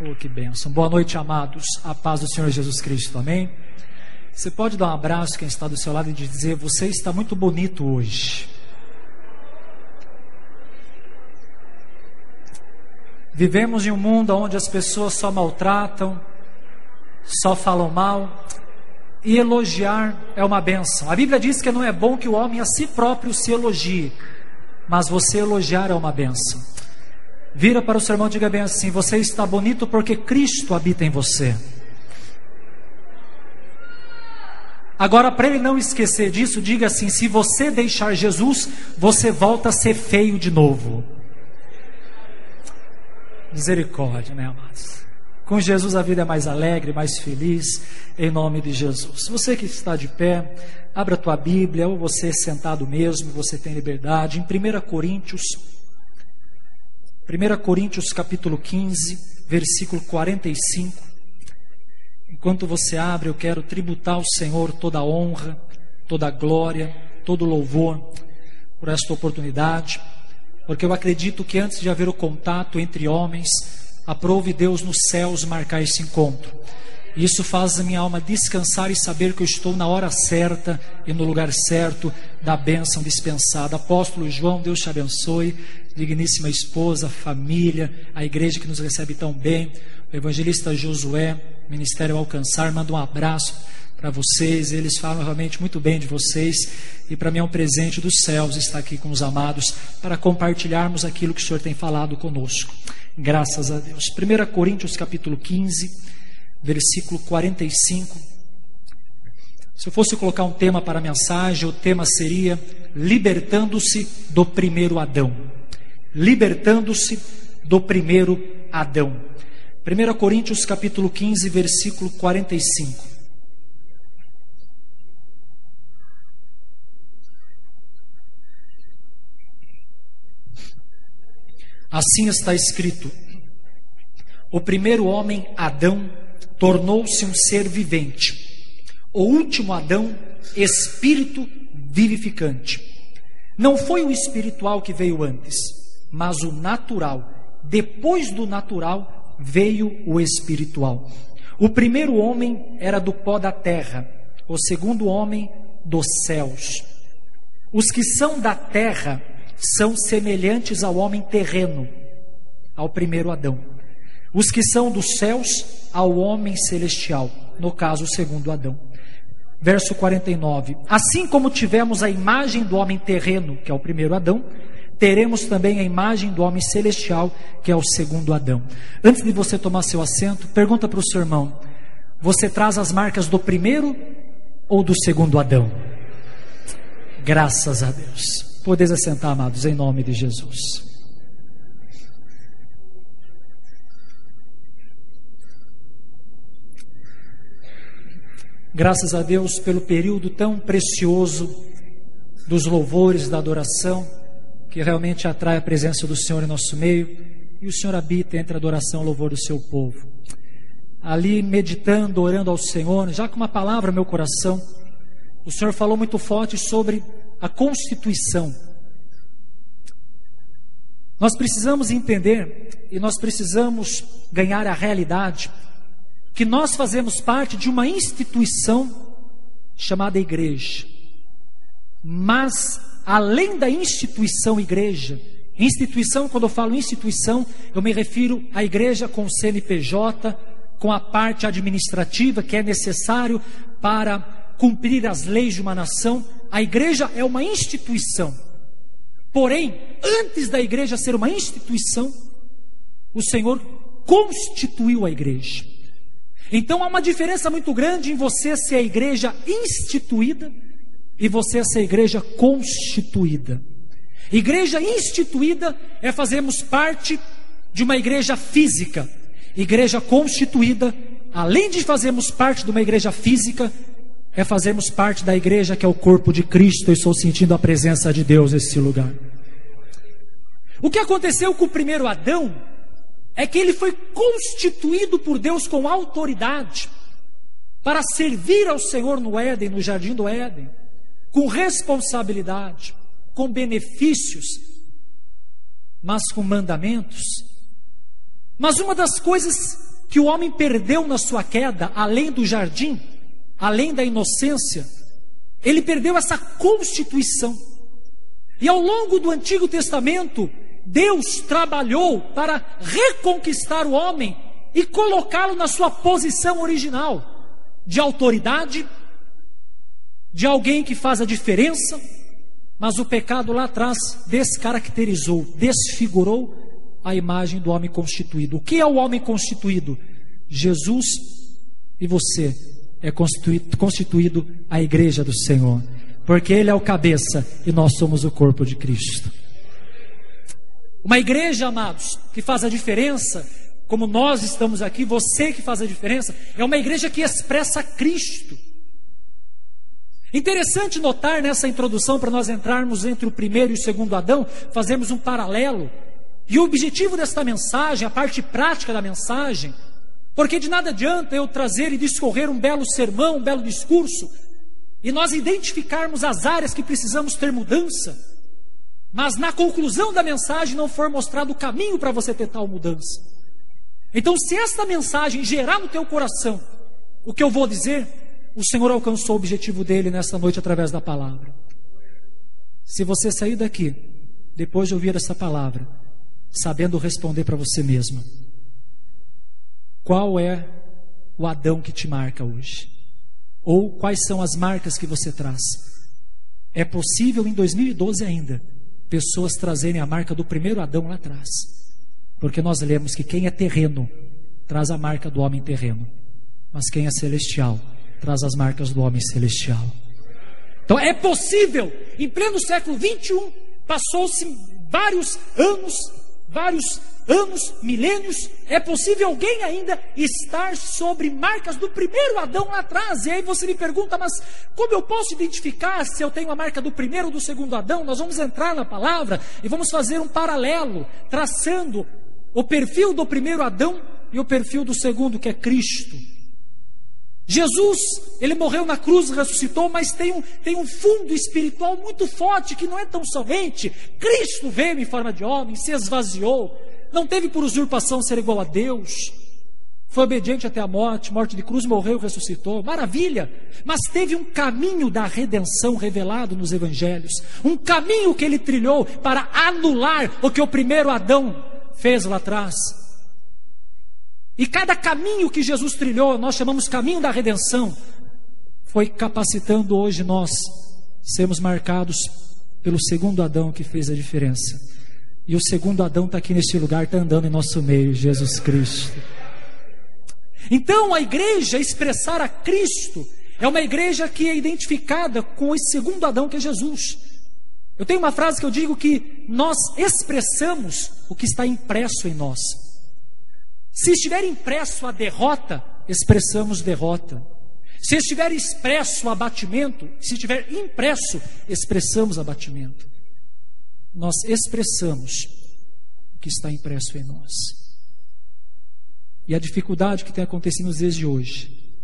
Oh, que bênção. Boa noite, amados. A paz do Senhor Jesus Cristo. Amém? Você pode dar um abraço quem está do seu lado e dizer: você está muito bonito hoje. Vivemos em um mundo onde as pessoas só maltratam, só falam mal, e elogiar é uma bênção. A Bíblia diz que não é bom que o homem a si próprio se elogie, mas você elogiar é uma bênção. Vira para o seu irmão e diga bem assim: você está bonito porque Cristo habita em você. Agora, para ele não esquecer disso, diga assim: se você deixar Jesus, você volta a ser feio de novo. Misericórdia, né, amados? Com Jesus a vida é mais alegre, mais feliz, em nome de Jesus. Você que está de pé, abra a tua Bíblia, ou você sentado mesmo, você tem liberdade, em 1 Coríntios capítulo 15, versículo 45. Enquanto você abre, eu quero tributar ao Senhor toda a honra, toda a glória, todo o louvor por esta oportunidade, porque eu acredito que antes de haver o contato entre homens, aprove Deus nos céus marcar esse encontro. Isso faz a minha alma descansar e saber que eu estou na hora certa e no lugar certo da bênção dispensada. Apóstolo João, Deus te abençoe, digníssima esposa, família, a igreja que nos recebe tão bem, o evangelista Josué, Ministério Alcançar, manda um abraço para vocês. Eles falam realmente muito bem de vocês, e para mim é um presente dos céus estar aqui com os amados para compartilharmos aquilo que o Senhor tem falado conosco. Graças a Deus. 1 Coríntios capítulo 15, versículo 45. Se eu fosse colocar um tema para a mensagem, o tema seria libertando-se do primeiro Adão. Libertando-se do primeiro Adão. 1 Coríntios capítulo 15, versículo 45. Assim está escrito: o primeiro homem, Adão, tornou-se um ser vivente. O último Adão, espírito vivificante. Não foi o espiritual que veio antes, mas o natural. Depois do natural veio o espiritual. O primeiro homem era do pó da terra, o segundo homem dos céus. Os que são da terra são semelhantes ao homem terreno, ao primeiro Adão. Os que são dos céus, ao homem celestial, no caso o segundo Adão. Verso 49. Assim como tivemos a imagem do homem terreno, que é o primeiro Adão, teremos também a imagem do homem celestial, que é o segundo Adão. Antes de você tomar seu assento, pergunta para o seu irmão: você traz as marcas do primeiro ou do segundo Adão? Graças a Deus. Podeis assentar, amados, em nome de Jesus. Graças a Deus pelo período tão precioso dos louvores, da adoração, que realmente atrai a presença do Senhor em nosso meio, e o Senhor habita entre a adoração e o louvor do seu povo. Ali meditando, orando ao Senhor, já com uma palavra no meu coração, o Senhor falou muito forte sobre a Constituição. Nós precisamos entender, e nós precisamos ganhar a realidade, que nós fazemos parte de uma instituição chamada igreja. Mas além da instituição igreja, quando eu falo instituição, eu me refiro à igreja com o CNPJ, com a parte administrativa que é necessário para cumprir as leis de uma nação. A igreja é uma instituição. Porém, antes da igreja ser uma instituição, o Senhor constituiu a igreja. Então há uma diferença muito grande em você ser a igreja instituída e você ser a igreja constituída. Igreja instituída é fazermos parte de uma igreja física. Igreja constituída, além de fazermos parte de uma igreja física, é fazermos parte da igreja que é o corpo de Cristo. Eu estou sentindo a presença de Deus nesse lugar. O que aconteceu com o primeiro Adão é que ele foi constituído por Deus com autoridade para servir ao Senhor no Éden, no jardim do Éden, com responsabilidade, com benefícios, mas com mandamentos. Mas uma das coisas que o homem perdeu na sua queda, além do jardim, além da inocência, ele perdeu essa constituição. E ao longo do Antigo Testamento, Deus trabalhou para reconquistar o homem e colocá-lo na sua posição original, de autoridade, de alguém que faz a diferença. Mas o pecado lá atrás descaracterizou, desfigurou a imagem do homem constituído. O que é o homem constituído? Jesus e você é constituído a igreja do Senhor, porque Ele é o cabeça e nós somos o corpo de Cristo. Uma igreja, amados, que faz a diferença, como nós estamos aqui, você que faz a diferença, é uma igreja que expressa Cristo. Interessante notar nessa introdução, para nós entrarmos entre o primeiro e o segundo Adão, fazemos um paralelo. E o objetivo desta mensagem, a parte prática da mensagem, porque de nada adianta eu trazer e discorrer um belo sermão, um belo discurso, e nós identificarmos as áreas que precisamos ter mudança, mas na conclusão da mensagem não for mostrado o caminho para você ter tal mudança. Então, se esta mensagem gerar no teu coração o que eu vou dizer, o Senhor alcançou o objetivo dele nesta noite através da palavra. Se você sair daqui, depois de ouvir essa palavra, sabendo responder para você mesmo, qual é o Adão que te marca hoje? Ou quais são as marcas que você traz? É possível em 2012 ainda, pessoas trazerem a marca do primeiro Adão lá atrás, porque nós lemos que quem é terreno traz a marca do homem terreno, mas quem é celestial traz as marcas do homem celestial. Então é possível, em pleno século 21, passou-se vários anos, milênios, é possível alguém ainda estar sobre marcas do primeiro Adão lá atrás. E aí você me pergunta, mas como eu posso identificar se eu tenho a marca do primeiro ou do segundo Adão? Nós vamos entrar na palavra e vamos fazer um paralelo, traçando o perfil do primeiro Adão e o perfil do segundo, que é Cristo. Jesus, ele morreu na cruz, ressuscitou, mas tem um fundo espiritual muito forte, que não é tão somente Cristo veio em forma de homem, se esvaziou, não teve por usurpação ser igual a Deus, foi obediente até a morte de cruz, morreu, ressuscitou, maravilha, mas teve um caminho da redenção revelado nos evangelhos, um caminho que ele trilhou para anular o que o primeiro Adão fez lá atrás. E cada caminho que Jesus trilhou, nós chamamos caminho da redenção, foi capacitando hoje nós sermos marcados pelo segundo Adão que fez a diferença. E o segundo Adão está aqui neste lugar, está andando em nosso meio, Jesus Cristo. Então a igreja expressar a Cristo é uma igreja que é identificada com esse segundo Adão que é Jesus. Eu tenho uma frase que eu digo que nós expressamos o que está impresso em nós. Se estiver impresso a derrota, expressamos derrota. Se estiver expresso o abatimento, se estiver impresso, expressamos abatimento. Nós expressamos o que está impresso em nós. E a dificuldade que tem acontecido nos dias de hoje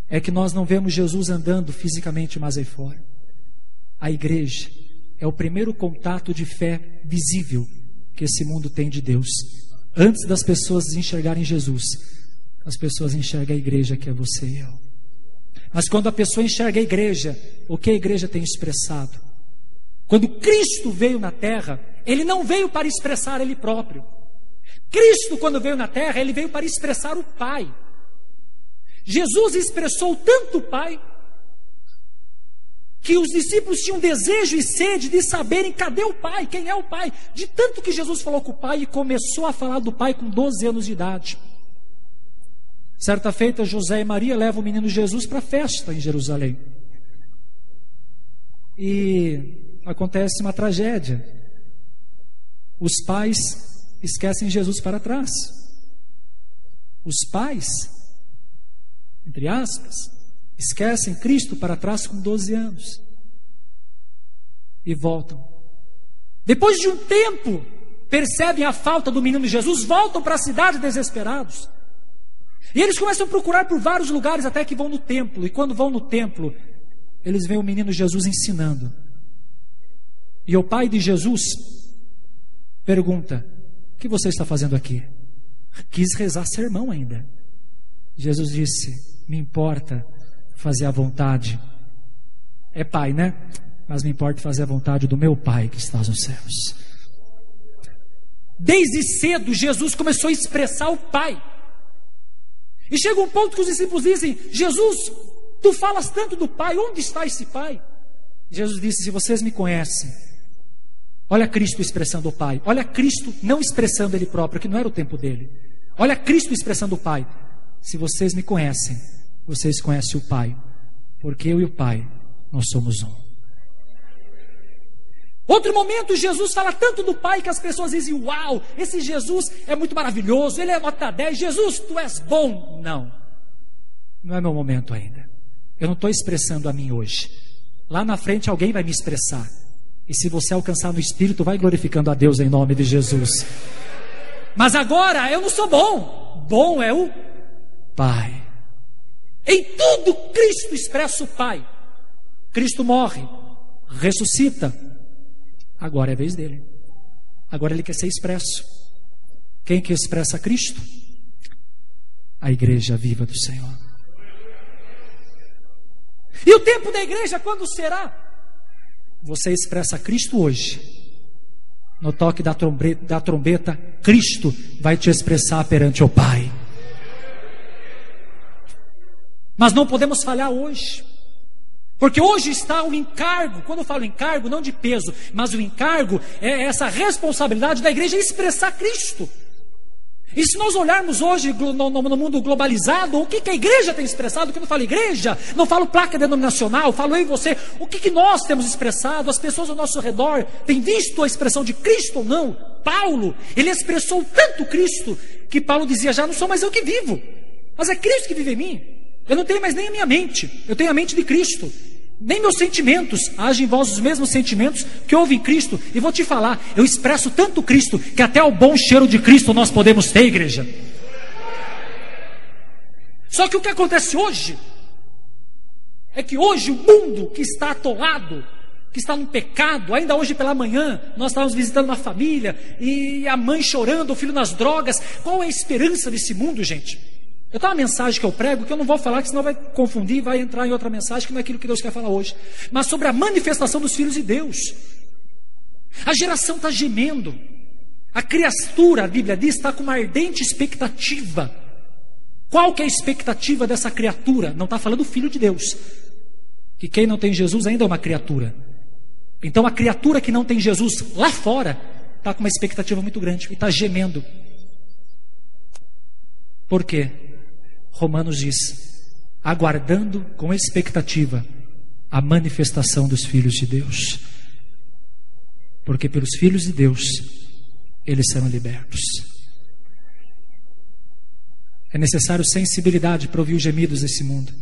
é que nós não vemos Jesus andando fisicamente mais aí fora. A igreja é o primeiro contato de fé visível que esse mundo tem de Deus. Antes das pessoas enxergarem Jesus, as pessoas enxergam a igreja, que é você e eu. Mas quando a pessoa enxerga a igreja, o que a igreja tem expressado? Quando Cristo veio na terra, Ele não veio para expressar Ele próprio. Cristo, quando veio na terra, Ele veio para expressar o Pai. Jesus expressou tanto o Pai, que os discípulos tinham desejo e sede de saberem cadê o Pai, quem é o Pai. De tanto que Jesus falou com o Pai e começou a falar do Pai com 12 anos de idade. Certa feita, José e Maria levam o menino Jesus para a festa em Jerusalém. E acontece uma tragédia. Os pais esquecem Jesus para trás. Os pais, entre aspas, esquecem Cristo para trás com 12 anos e voltam. Depois de um tempo, percebem a falta do menino Jesus, voltam para a cidade desesperados. E eles começam a procurar por vários lugares até que vão no templo. E quando vão no templo, eles veem o menino Jesus ensinando. E o pai de Jesus pergunta: o que você está fazendo aqui? quis rezar sermão ainda. Jesus disse: me importa fazer a vontade. É Pai, né? Mas me importa fazer a vontade do meu Pai que está nos céus. Desde cedo Jesus começou a expressar o Pai. E chega um ponto que os discípulos dizem: Jesus, tu falas tanto do Pai, onde está esse Pai? Jesus disse: se vocês me conhecem, olha Cristo expressando o Pai, olha Cristo não expressando Ele próprio, que não era o tempo dele, olha Cristo expressando o Pai. Se vocês me conhecem, vocês conhecem o Pai, porque eu e o Pai, nós somos um. Outro momento, Jesus fala tanto do Pai que as pessoas dizem: uau, esse Jesus é muito maravilhoso, ele é nota 10, Jesus, tu és bom. Não, não é meu momento ainda. Eu não estou expressando a mim hoje. Lá na frente alguém vai me expressar. E se você alcançar no Espírito, vai glorificando a Deus em nome de Jesus. Mas agora eu não sou bom. Bom é o Pai. Em tudo Cristo expressa o Pai. Cristo morre, ressuscita. Agora é a vez dele. Agora ele quer ser expresso. Quem que expressa Cristo? A igreja viva do Senhor. E o tempo da igreja quando será? Você expressa Cristo hoje. No toque da trombeta, Cristo vai te expressar perante o Pai. Mas não podemos falhar hoje. Porque hoje está o encargo. Quando eu falo encargo, não de peso, mas o encargo é essa responsabilidade da igreja expressar Cristo. E se nós olharmos hoje no mundo globalizado, o que a igreja tem expressado? Quando eu falo igreja, não falo placa denominacional, falo eu e você. O que nós temos expressado? As pessoas ao nosso redor têm visto a expressão de Cristo ou não? Paulo, ele expressou tanto Cristo, que Paulo dizia: já não sou mais eu que vivo, mas é Cristo que vive em mim. Eu não tenho mais nem a minha mente, eu tenho a mente de Cristo. Nem meus sentimentos agem em vós os mesmos sentimentos que houve em Cristo. E vou te falar, eu expresso tanto Cristo que até o bom cheiro de Cristo nós podemos ter, igreja. Só que o que acontece hoje é que hoje o mundo que está atolado, que está no pecado, ainda hoje pela manhã nós estávamos visitando uma família e a mãe chorando, o filho nas drogas. Qual é a esperança desse mundo, gente? Eu tenho uma mensagem que eu prego, que eu não vou falar, que senão vai confundir, vai entrar em outra mensagem, que não é aquilo que Deus quer falar hoje. Mas sobre a manifestação dos filhos de Deus. A geração está gemendo. A criatura, a Bíblia diz, está com uma ardente expectativa. Qual que é a expectativa dessa criatura? Não está falando do Filho de Deus. Que quem não tem Jesus ainda é uma criatura. Então a criatura que não tem Jesus lá fora, está com uma expectativa muito grande e está gemendo. Por quê? Romanos diz: aguardando com expectativa a manifestação dos filhos de Deus. Porque pelos filhos de Deus eles serão libertos. É necessário sensibilidade para ouvir os gemidos desse mundo.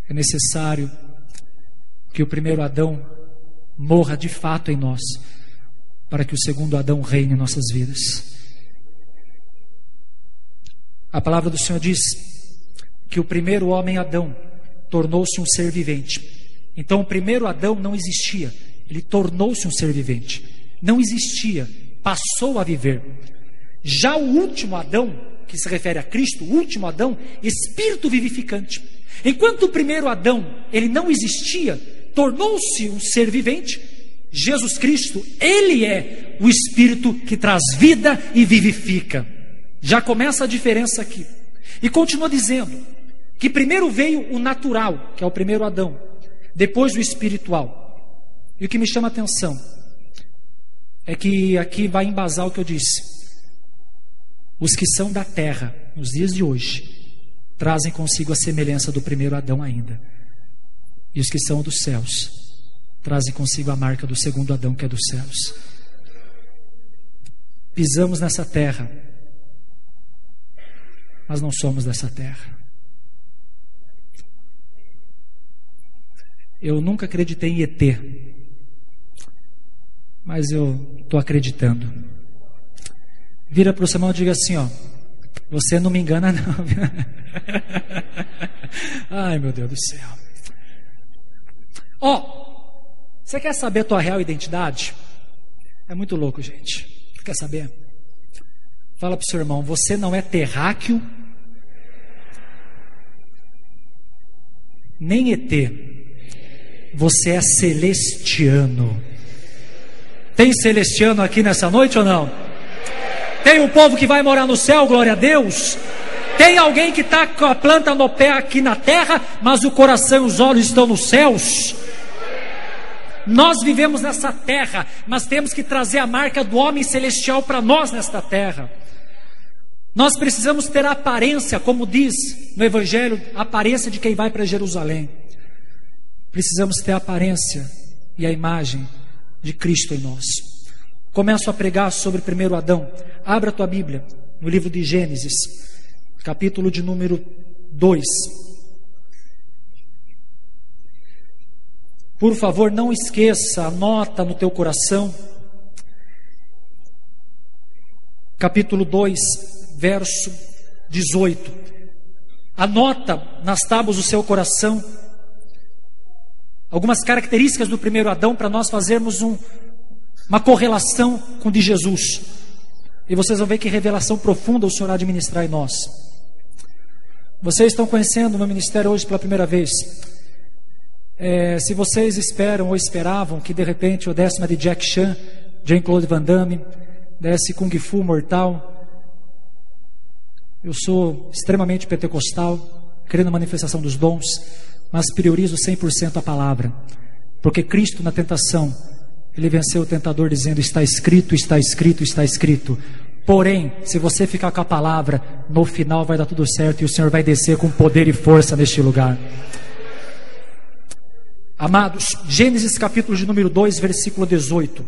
É necessário que o primeiro Adão morra de fato em nós, para que o segundo Adão reine em nossas vidas. A palavra do Senhor diz que o primeiro homem, Adão, tornou-se um ser vivente. Então o primeiro Adão não existia, ele tornou-se um ser vivente. Não existia, passou a viver. Já o último Adão, que se refere a Cristo, o último Adão, espírito vivificante. Enquanto o primeiro Adão, ele não existia, tornou-se um ser vivente. Jesus Cristo, ele é o espírito que traz vida e vivifica. Já começa a diferença aqui. E continua dizendo que primeiro veio o natural, que é o primeiro Adão, depois o espiritual. E o que me chama a atenção é que aqui vai embasar o que eu disse. Os que são da terra, nos dias de hoje, trazem consigo a semelhança do primeiro Adão ainda. E os que são dos céus, trazem consigo a marca do segundo Adão, que é dos céus. Pisamos nessa terra, mas não somos dessa terra. Eu nunca acreditei em ET, mas eu estou acreditando. Vira para o seu irmão e diga assim: ó, você não me engana não. Ai, meu Deus do céu. Ó, você quer saber a tua real identidade? É muito louco, gente. Quer saber? Fala para o seu irmão, você não é terráqueo, nem ET, você é celestiano. Tem celestiano aqui nessa noite ou não? Tem um povo que vai morar no céu, glória a Deus. Tem alguém que está com a planta no pé aqui na terra, mas o coração e os olhos estão nos céus. Nós vivemos nessa terra, mas temos que trazer a marca do homem celestial para nós nesta terra. Nós precisamos ter a aparência, como diz no Evangelho, a aparência de quem vai para Jerusalém. Precisamos ter a aparência e a imagem de Cristo em nós. Começo a pregar sobre o primeiro Adão. Abra a tua Bíblia no livro de Gênesis, capítulo de número 2. Por favor, não esqueça, anota no teu coração. Capítulo 2, verso 18. Anota nas tábuas do seu coração algumas características do primeiro Adão para nós fazermos uma correlação com o de Jesus. E vocês vão ver que revelação profunda o Senhor há de ministrar em nós. Vocês estão conhecendo o meu ministério hoje pela primeira vez. Se vocês esperam ou esperavam que de repente eu desse uma de Jack Chan, Jean-Claude Van Damme, desse Kung Fu mortal, eu sou extremamente pentecostal, creio na manifestação dos dons, mas priorizo 100% a palavra, porque Cristo na tentação, Ele venceu o tentador dizendo, está escrito, está escrito, está escrito. Porém, se você ficar com a palavra, no final vai dar tudo certo e o Senhor vai descer com poder e força neste lugar. Amados, Gênesis capítulo de número 2, versículo 18.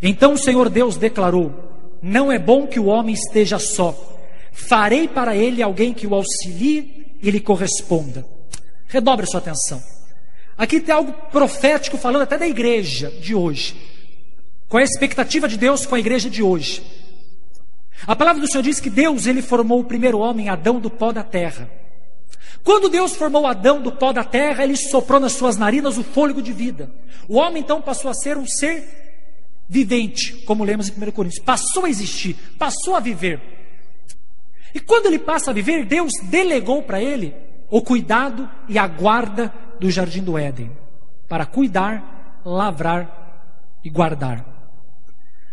Então o Senhor Deus declarou, não é bom que o homem esteja só, farei para ele alguém que o auxilie e lhe corresponda. Redobre sua atenção. Aqui tem algo profético falando até da igreja de hoje. Qual é a expectativa de Deus com a igreja de hoje? A palavra do Senhor diz que Deus, Ele formou o primeiro homem, Adão, do pó da terra. Quando Deus formou Adão do pó da terra, Ele soprou nas suas narinas o fôlego de vida. O homem então passou a ser um ser vivente, como lemos em 1 Coríntios. Passou a existir, passou a viver. E quando ele passa a viver, Deus delegou para ele o cuidado e a guarda do jardim do Éden, para cuidar, lavrar e guardar.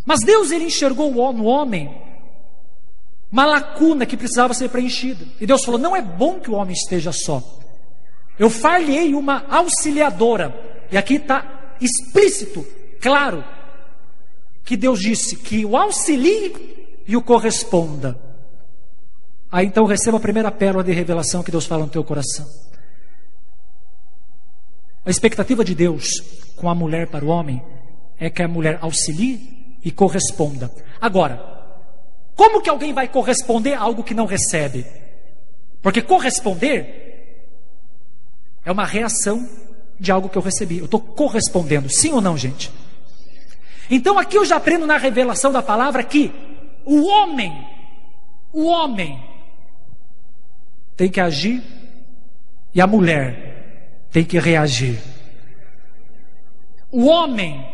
Mas Deus, Ele enxergou no homem uma lacuna que precisava ser preenchida. E Deus falou, não é bom que o homem esteja só. Eu far-lhe-ei uma auxiliadora. E aqui está explícito, claro, que Deus disse que o auxilie e o corresponda. Aí então receba a primeira pérola de revelação que Deus fala no teu coração. A expectativa de Deus com a mulher para o homem é que a mulher auxilie e corresponda. Agora, como que alguém vai corresponder a algo que não recebe? Porque corresponder é uma reação de algo que eu recebi. Eu estou correspondendo, sim ou não, gente? Então aqui eu já aprendo na revelação da palavra que o homem tem que agir e a mulher tem que reagir. O homem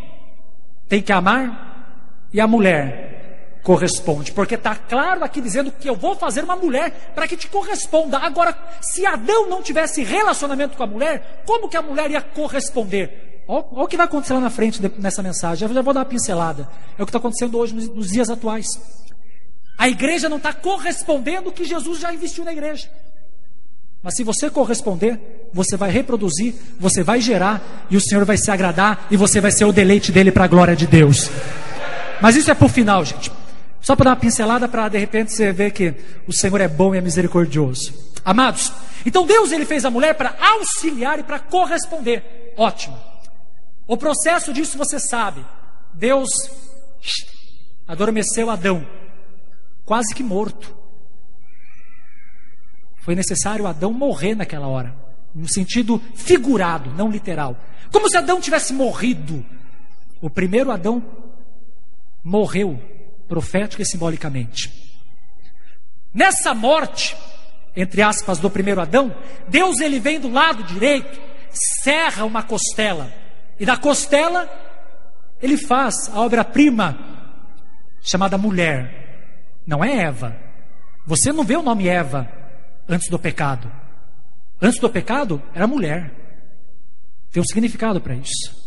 tem que amar e a mulher corresponde, porque está claro aqui dizendo que eu vou fazer uma mulher para que te corresponda. Agora, se Adão não tivesse relacionamento com a mulher, como que a mulher ia corresponder? Olha o que vai acontecer lá na frente nessa mensagem. Eu já vou dar uma pincelada. É o que está acontecendo hoje nos dias atuais. A igreja não está correspondendo o que Jesus já investiu na igreja. Mas se você corresponder, você vai reproduzir, você vai gerar, e o Senhor vai se agradar, e você vai ser o deleite dele para a glória de Deus. Mas isso é para o final, gente. Só para dar uma pincelada, para de repente você ver que o Senhor é bom e é misericordioso. Amados, então Deus, Ele fez a mulher para auxiliar e para corresponder. Ótimo. O processo disso você sabe. Deus adormeceu Adão, quase que morto. Foi necessário Adão morrer naquela hora, no sentido figurado, não literal. Como se Adão tivesse morrido. O primeiro Adão morreu, profética e simbolicamente. Nessa morte, entre aspas, do primeiro Adão, Deus, Ele vem do lado direito, serra uma costela, e da costela Ele faz a obra-prima chamada mulher. não é Eva. Você não vê o nome Eva antes do pecado. Antes do pecado era mulher. Tem um significado para isso.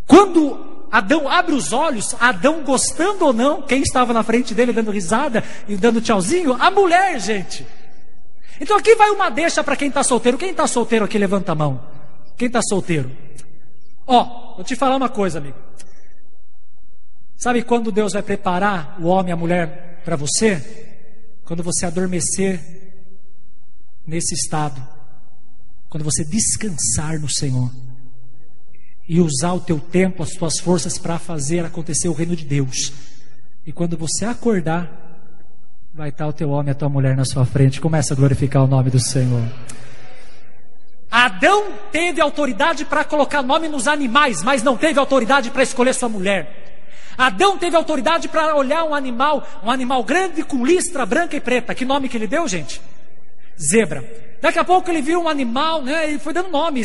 Quando Adão abre os olhos, Adão gostando ou não, quem estava na frente dele dando risada e dando tchauzinho? A mulher, gente. Então aqui vai uma deixa para quem está solteiro. Quem está solteiro aqui, levanta a mão. Quem está solteiro? Vou te falar uma coisa, amigo. Sabe quando Deus vai preparar o homem e a mulher para você? Quando você adormecer nesse estado. Quando você descansar no Senhor. E usar o teu tempo, as tuas forças para fazer acontecer o reino de Deus. E quando você acordar, vai estar o teu homem e a tua mulher na sua frente. Começa a glorificar o nome do Senhor. Adão teve autoridade para colocar nome nos animais, mas não teve autoridade para escolher sua mulher. Adão teve autoridade para olhar um animal grande com listra branca e preta. Que nome que ele deu, gente? Zebra. Daqui a pouco ele viu um animal, né, e foi dando nome.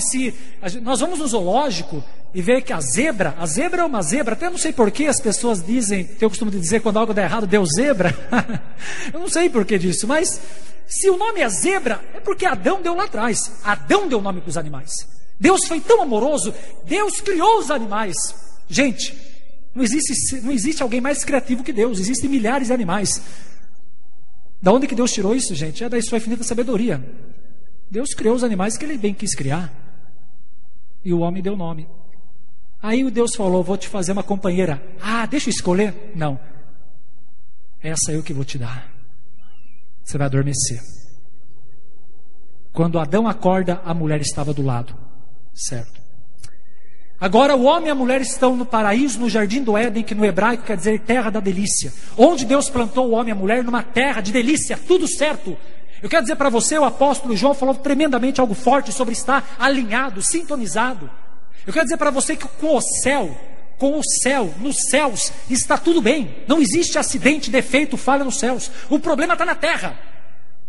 Nós vamos no zoológico e ver que a zebra é uma zebra. Até não sei por que as pessoas dizem, tem o costume de dizer quando algo dá errado, deu zebra. Eu não sei por que disso, mas se o nome é zebra, é porque Adão deu lá atrás. Adão deu nome para os animais. Deus foi tão amoroso, Deus criou os animais. Gente, não existe alguém mais criativo que Deus. Existem milhares de animais. Da onde que Deus tirou isso, gente? É da sua infinita sabedoria. Deus criou os animais que Ele bem quis criar. E o homem deu nome. Aí o Deus falou, vou te fazer uma companheira. Deixa eu escolher? Não. Essa eu que vou te dar. Você vai adormecer. Quando Adão acorda, a mulher estava do lado. Certo. Agora o homem e a mulher estão no paraíso, no jardim do Éden, que no hebraico quer dizer terra da delícia. Onde Deus plantou o homem e a mulher numa terra de delícia, tudo certo. Eu quero dizer para você, o apóstolo João falou tremendamente algo forte sobre estar alinhado, sintonizado. Eu quero dizer para você que com o céu, nos céus, está tudo bem. Não existe acidente, defeito, falha nos céus. O problema está na terra.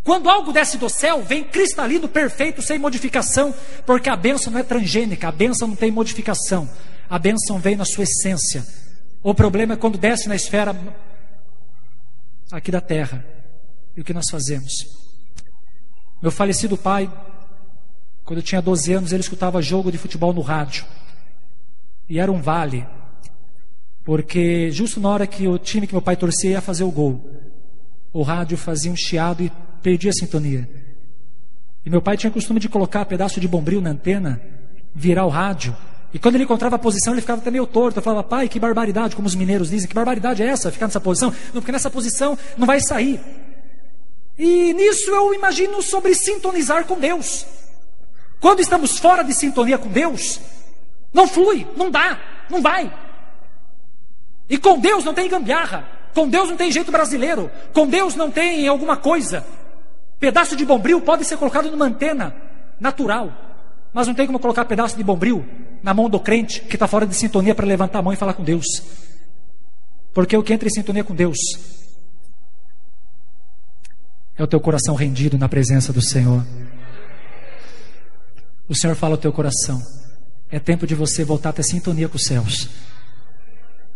Quando algo desce do céu, vem cristalino, perfeito, sem modificação, porque a bênção não é transgênica, a bênção não tem modificação, a bênção vem na sua essência. O problema é quando desce na esfera aqui da terra. E o que nós fazemos? Meu falecido pai, quando eu tinha 12 anos, ele escutava jogo de futebol no rádio. E era um vale, porque justo na hora que o time que meu pai torcia ia fazer o gol, o rádio fazia um chiado e perdia a sintonia. E meu pai tinha o costume de colocar pedaço de bombril na antena, virar o rádio. E quando ele encontrava a posição, ele ficava até meio torto. Eu falava, pai, que barbaridade, como os mineiros dizem, que barbaridade é essa, ficar nessa posição? Não, porque nessa posição não vai sair. E nisso eu imagino sobre sintonizar com Deus. Quando estamos fora de sintonia com Deus, não flui, não dá, não vai. E com Deus não tem gambiarra, com Deus não tem jeito brasileiro, com Deus não tem alguma coisa. Pedaço de bombril pode ser colocado numa antena natural, mas não tem como colocar pedaço de bombril na mão do crente que está fora de sintonia para levantar a mão e falar com Deus. Porque o que entra em sintonia com Deus é o teu coração rendido na presença do Senhor. O Senhor fala ao teu coração, é tempo de você voltar a ter sintonia com os céus.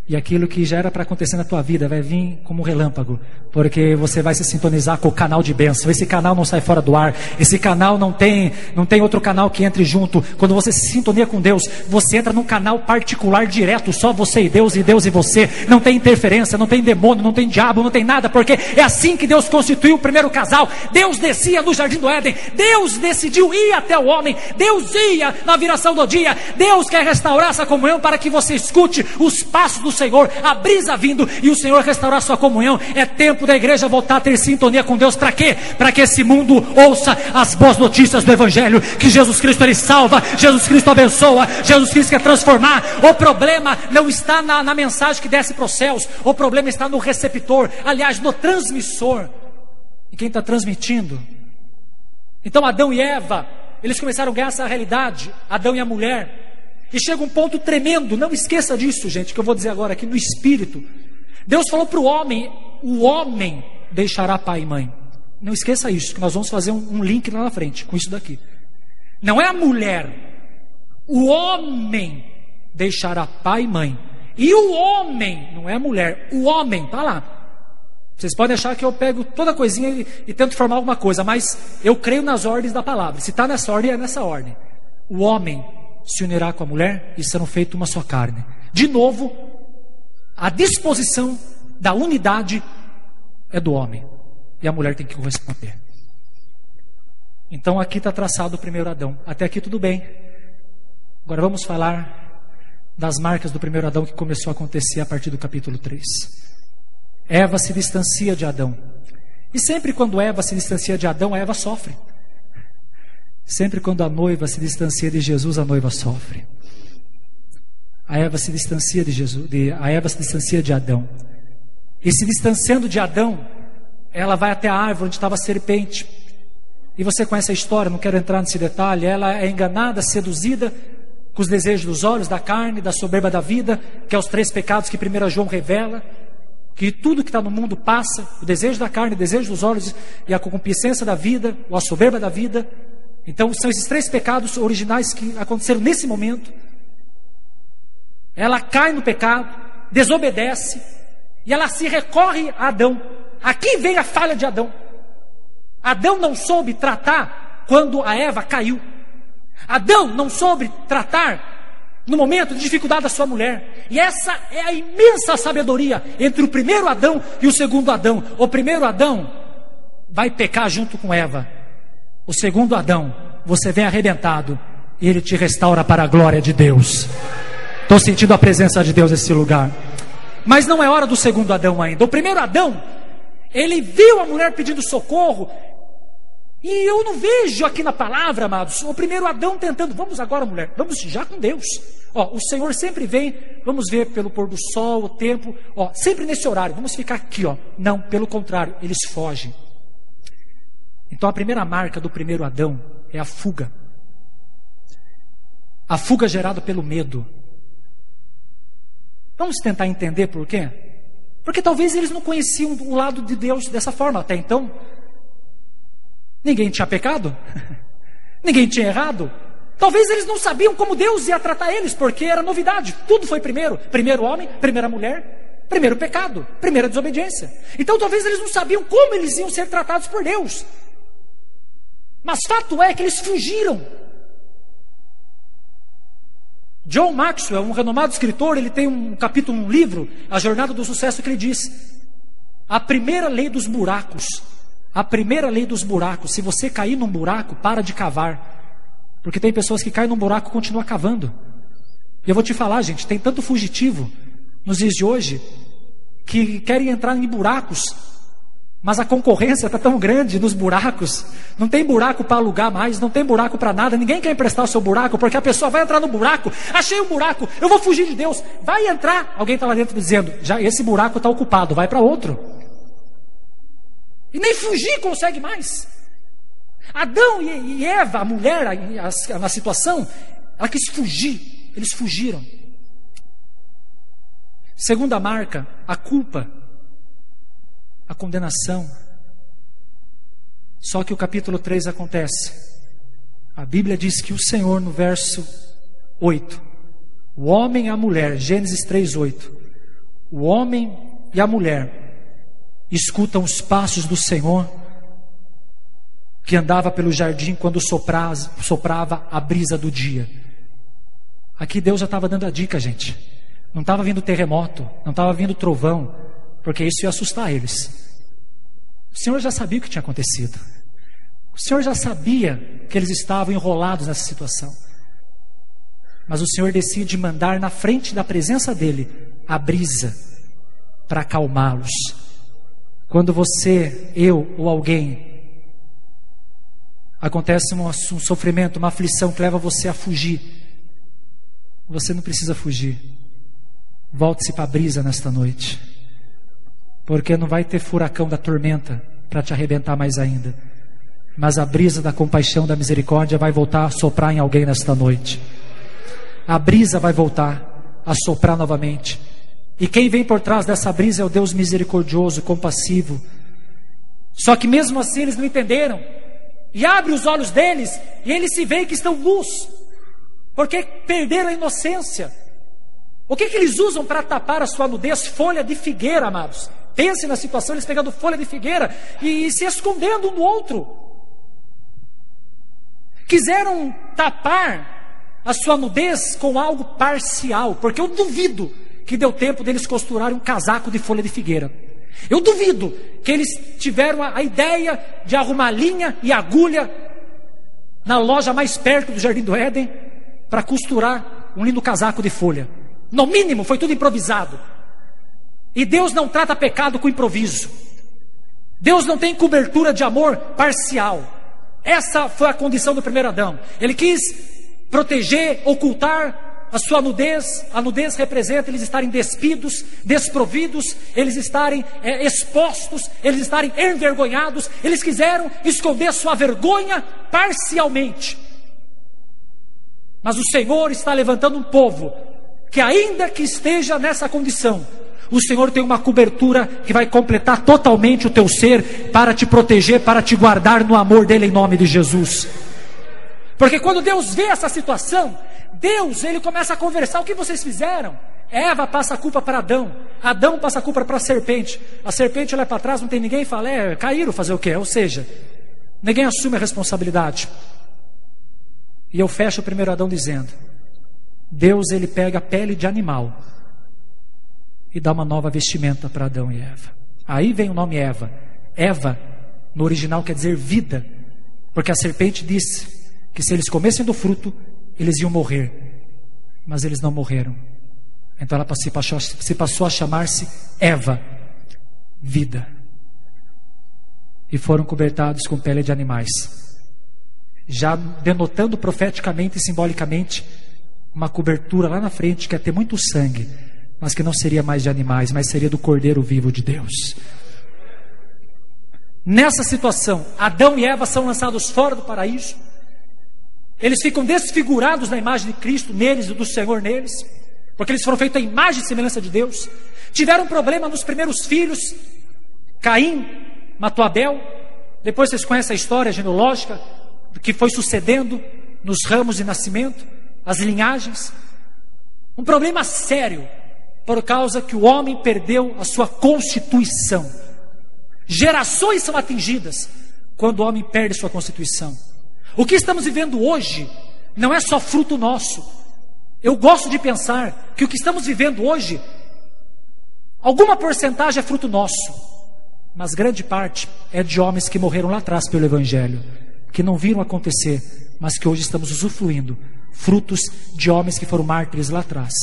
E aquilo que já era para acontecer na tua vida vai vir como um relâmpago, porque você vai se sintonizar com o canal de bênção. Esse canal não sai fora do ar, esse canal não tem outro canal que entre junto. Quando você se sintonia com Deus, você entra num canal particular direto, só você e Deus e você. Não tem interferência, não tem demônio, não tem diabo, não tem nada, porque é assim que Deus constituiu o primeiro casal. Deus descia no jardim do Éden, Deus decidiu ir até o homem, Deus ia na viração do dia. Deus quer restaurar essa comunhão para que você escute os passos do Senhor, a brisa vindo e o Senhor restaurar sua comunhão. É tempo da igreja voltar a ter sintonia com Deus. Para quê? Para que esse mundo ouça as boas notícias do Evangelho, que Jesus Cristo Ele salva, Jesus Cristo abençoa, Jesus Cristo quer transformar. O problema não está na mensagem que desce para os céus, o problema está no receptor, aliás, no transmissor, e quem está transmitindo. Então Adão e Eva, eles começaram a ganhar essa realidade, Adão e a mulher. E chega um ponto tremendo, não esqueça disso, gente, que eu vou dizer agora aqui no Espírito. Deus falou para o homem deixará pai e mãe. Não esqueça isso, que nós vamos fazer um link lá na frente com isso daqui. Não é a mulher, o homem deixará pai e mãe. E o homem, não é a mulher, o homem, está lá. Vocês podem achar que eu pego toda coisinha e tento formar alguma coisa, mas eu creio nas ordens da palavra. Se está nessa ordem, é nessa ordem. O homem se unirá com a mulher e serão feitos uma só carne. De novo, a disposição da unidade é do homem. E a mulher tem que corresponder. Então aqui está traçado o primeiro Adão. Até aqui tudo bem. Agora vamos falar das marcas do primeiro Adão que começou a acontecer a partir do capítulo 3. Eva se distancia de Adão. E sempre quando Eva se distancia de Adão, a Eva sofre. Sempre quando a noiva se distancia de Jesus, a noiva sofre. A Eva se distancia de Jesus, a Eva se distancia de Adão. E se distanciando de Adão, ela vai até a árvore onde estava a serpente. E você conhece a história, não quero entrar nesse detalhe. Ela é enganada, seduzida com os desejos dos olhos, da carne, da soberba da vida, que é os 3 pecados que 1 João revela. Que tudo que está no mundo passa, o desejo da carne, o desejo dos olhos e a concupiscência da vida, ou a soberba da vida. Então são esses 3 pecados originais que aconteceram nesse momento. Ela cai no pecado, desobedece, e ela se recorre a Adão. Aqui vem a falha de Adão. Adão não soube tratar quando a Eva caiu. Adão não soube tratar no momento de dificuldade da sua mulher. E essa é a imensa sabedoria entre o primeiro Adão e o segundo Adão. O primeiro Adão vai pecar junto com Eva. O segundo Adão, você vem arrebentado e ele te restaura para a glória de Deus. Estou sentindo a presença de Deus nesse lugar. Mas não é hora do segundo Adão ainda. O primeiro Adão, ele viu a mulher pedindo socorro. E eu não vejo aqui na palavra, amados, o primeiro Adão tentando, vamos agora, mulher, vamos já com Deus. O Senhor sempre vem, vamos ver pelo pôr do sol, o tempo, sempre nesse horário, vamos ficar aqui, Não, pelo contrário, eles fogem. Então a primeira marca do primeiro Adão é a fuga. A fuga gerada pelo medo. Vamos tentar entender por quê? Porque talvez eles não conheciam o lado de Deus dessa forma até então. Ninguém tinha pecado, ninguém tinha errado. Talvez eles não sabiam como Deus ia tratar eles, porque era novidade. Tudo foi primeiro. Primeiro homem, primeira mulher, primeiro pecado, primeira desobediência. Então talvez eles não sabiam como eles iam ser tratados por Deus. Mas fato é que eles fugiram. John Maxwell, um renomado escritor, ele tem um capítulo, um livro, A Jornada do Sucesso, que ele diz: a primeira lei dos buracos. A primeira lei dos buracos: se você cair num buraco, para de cavar. Porque tem pessoas que caem num buraco e continuam cavando. E eu vou te falar, gente, tem tanto fugitivo nos dias de hoje que querem entrar em buracos, mas a concorrência está tão grande nos buracos. Não tem buraco para alugar mais, não tem buraco para nada. Ninguém quer emprestar o seu buraco, porque a pessoa vai entrar no buraco. Achei um buraco, eu vou fugir de Deus. Vai entrar, alguém está lá dentro dizendo: já esse buraco está ocupado, vai para outro. E nem fugir consegue mais. Adão e Eva, a mulher, na situação, ela quis fugir. Eles fugiram. Segunda marca, a culpa, a condenação. Só que o capítulo 3 acontece. A Bíblia diz que o Senhor, no verso 8, o homem e a mulher, Gênesis 3:8, o homem e a mulher escutam os passos do Senhor, que andava pelo jardim quando soprava a brisa do dia. Aqui Deus já estava dando a dica, gente. Não estava vindo terremoto, não estava vindo trovão, porque isso ia assustar eles. O Senhor já sabia o que tinha acontecido. O Senhor já sabia que eles estavam enrolados nessa situação. Mas o Senhor decide mandar na frente da presença dele a brisa para acalmá-los. Quando você, eu ou alguém, acontece um sofrimento, uma aflição que leva você a fugir, você não precisa fugir. Volte-se para a brisa nesta noite, porque não vai ter furacão da tormenta para te arrebentar mais ainda, mas a brisa da compaixão, da misericórdia vai voltar a soprar em alguém nesta noite. A brisa vai voltar a soprar novamente. E quem vem por trás dessa brisa é o Deus misericordioso, compassivo. Só que mesmo assim eles não entenderam. E abre os olhos deles e eles se veem que estão nus, porque perderam a inocência. O que eles usam para tapar a sua nudez? Folha de figueira, amados. Pense na situação, eles pegando folha de figueira e se escondendo um do outro. Quiseram tapar a sua nudez com algo parcial, porque eu duvido que deu tempo deles costurarem um casaco de folha de figueira. Eu duvido que eles tiveram a ideia de arrumar linha e agulha na loja mais perto do Jardim do Éden para costurar um lindo casaco de folha. No mínimo, foi tudo improvisado. E Deus não trata pecado com improviso. Deus não tem cobertura de amor parcial. Essa foi a condição do primeiro Adão. Ele quis proteger, ocultar a sua nudez. A nudez representa eles estarem despidos, desprovidos, eles estarem expostos, eles estarem envergonhados. Eles quiseram esconder sua vergonha parcialmente. Mas o Senhor está levantando um povo que, ainda que esteja nessa condição, o Senhor tem uma cobertura que vai completar totalmente o teu ser, para te proteger, para te guardar no amor dele, em nome de Jesus. Porque quando Deus vê essa situação, Deus, ele começa a conversar. O que vocês fizeram? Eva passa a culpa para Adão, Adão passa a culpa para a serpente olha para trás, não tem ninguém e fala, caíram, fazer o quê? Ou seja, ninguém assume a responsabilidade. E eu fecho o primeiro Adão dizendo, Deus, ele pega a pele de animal e dá uma nova vestimenta para Adão e Eva. Aí vem o nome Eva. Eva, no original, quer dizer vida, porque a serpente disse que se eles comessem do fruto, eles iam morrer, mas eles não morreram. Então ela se passou a chamar-se Eva, vida. E foram cobertados com pele de animais, já denotando profeticamente e simbolicamente uma cobertura lá na frente que ia ter muito sangue, mas que não seria mais de animais, mas seria do Cordeiro vivo de Deus. Nessa situação, Adão e Eva são lançados fora do paraíso. Eles ficam desfigurados na imagem de Cristo neles e do Senhor neles, porque eles foram feitos à imagem e semelhança de Deus. Tiveram um problema nos primeiros filhos. Caim matou Abel. Depois vocês conhecem a história genealógica que foi sucedendo nos ramos de nascimento, as linhagens. Um problema sério, por causa que o homem perdeu a sua constituição. Gerações são atingidas quando o homem perde sua constituição. O que estamos vivendo hoje não é só fruto nosso. Eu gosto de pensar que o que estamos vivendo hoje, alguma porcentagem é fruto nosso, mas grande parte é de homens que morreram lá atrás pelo Evangelho, que não viram acontecer, mas que hoje estamos usufruindo, frutos de homens que foram mártires lá atrás.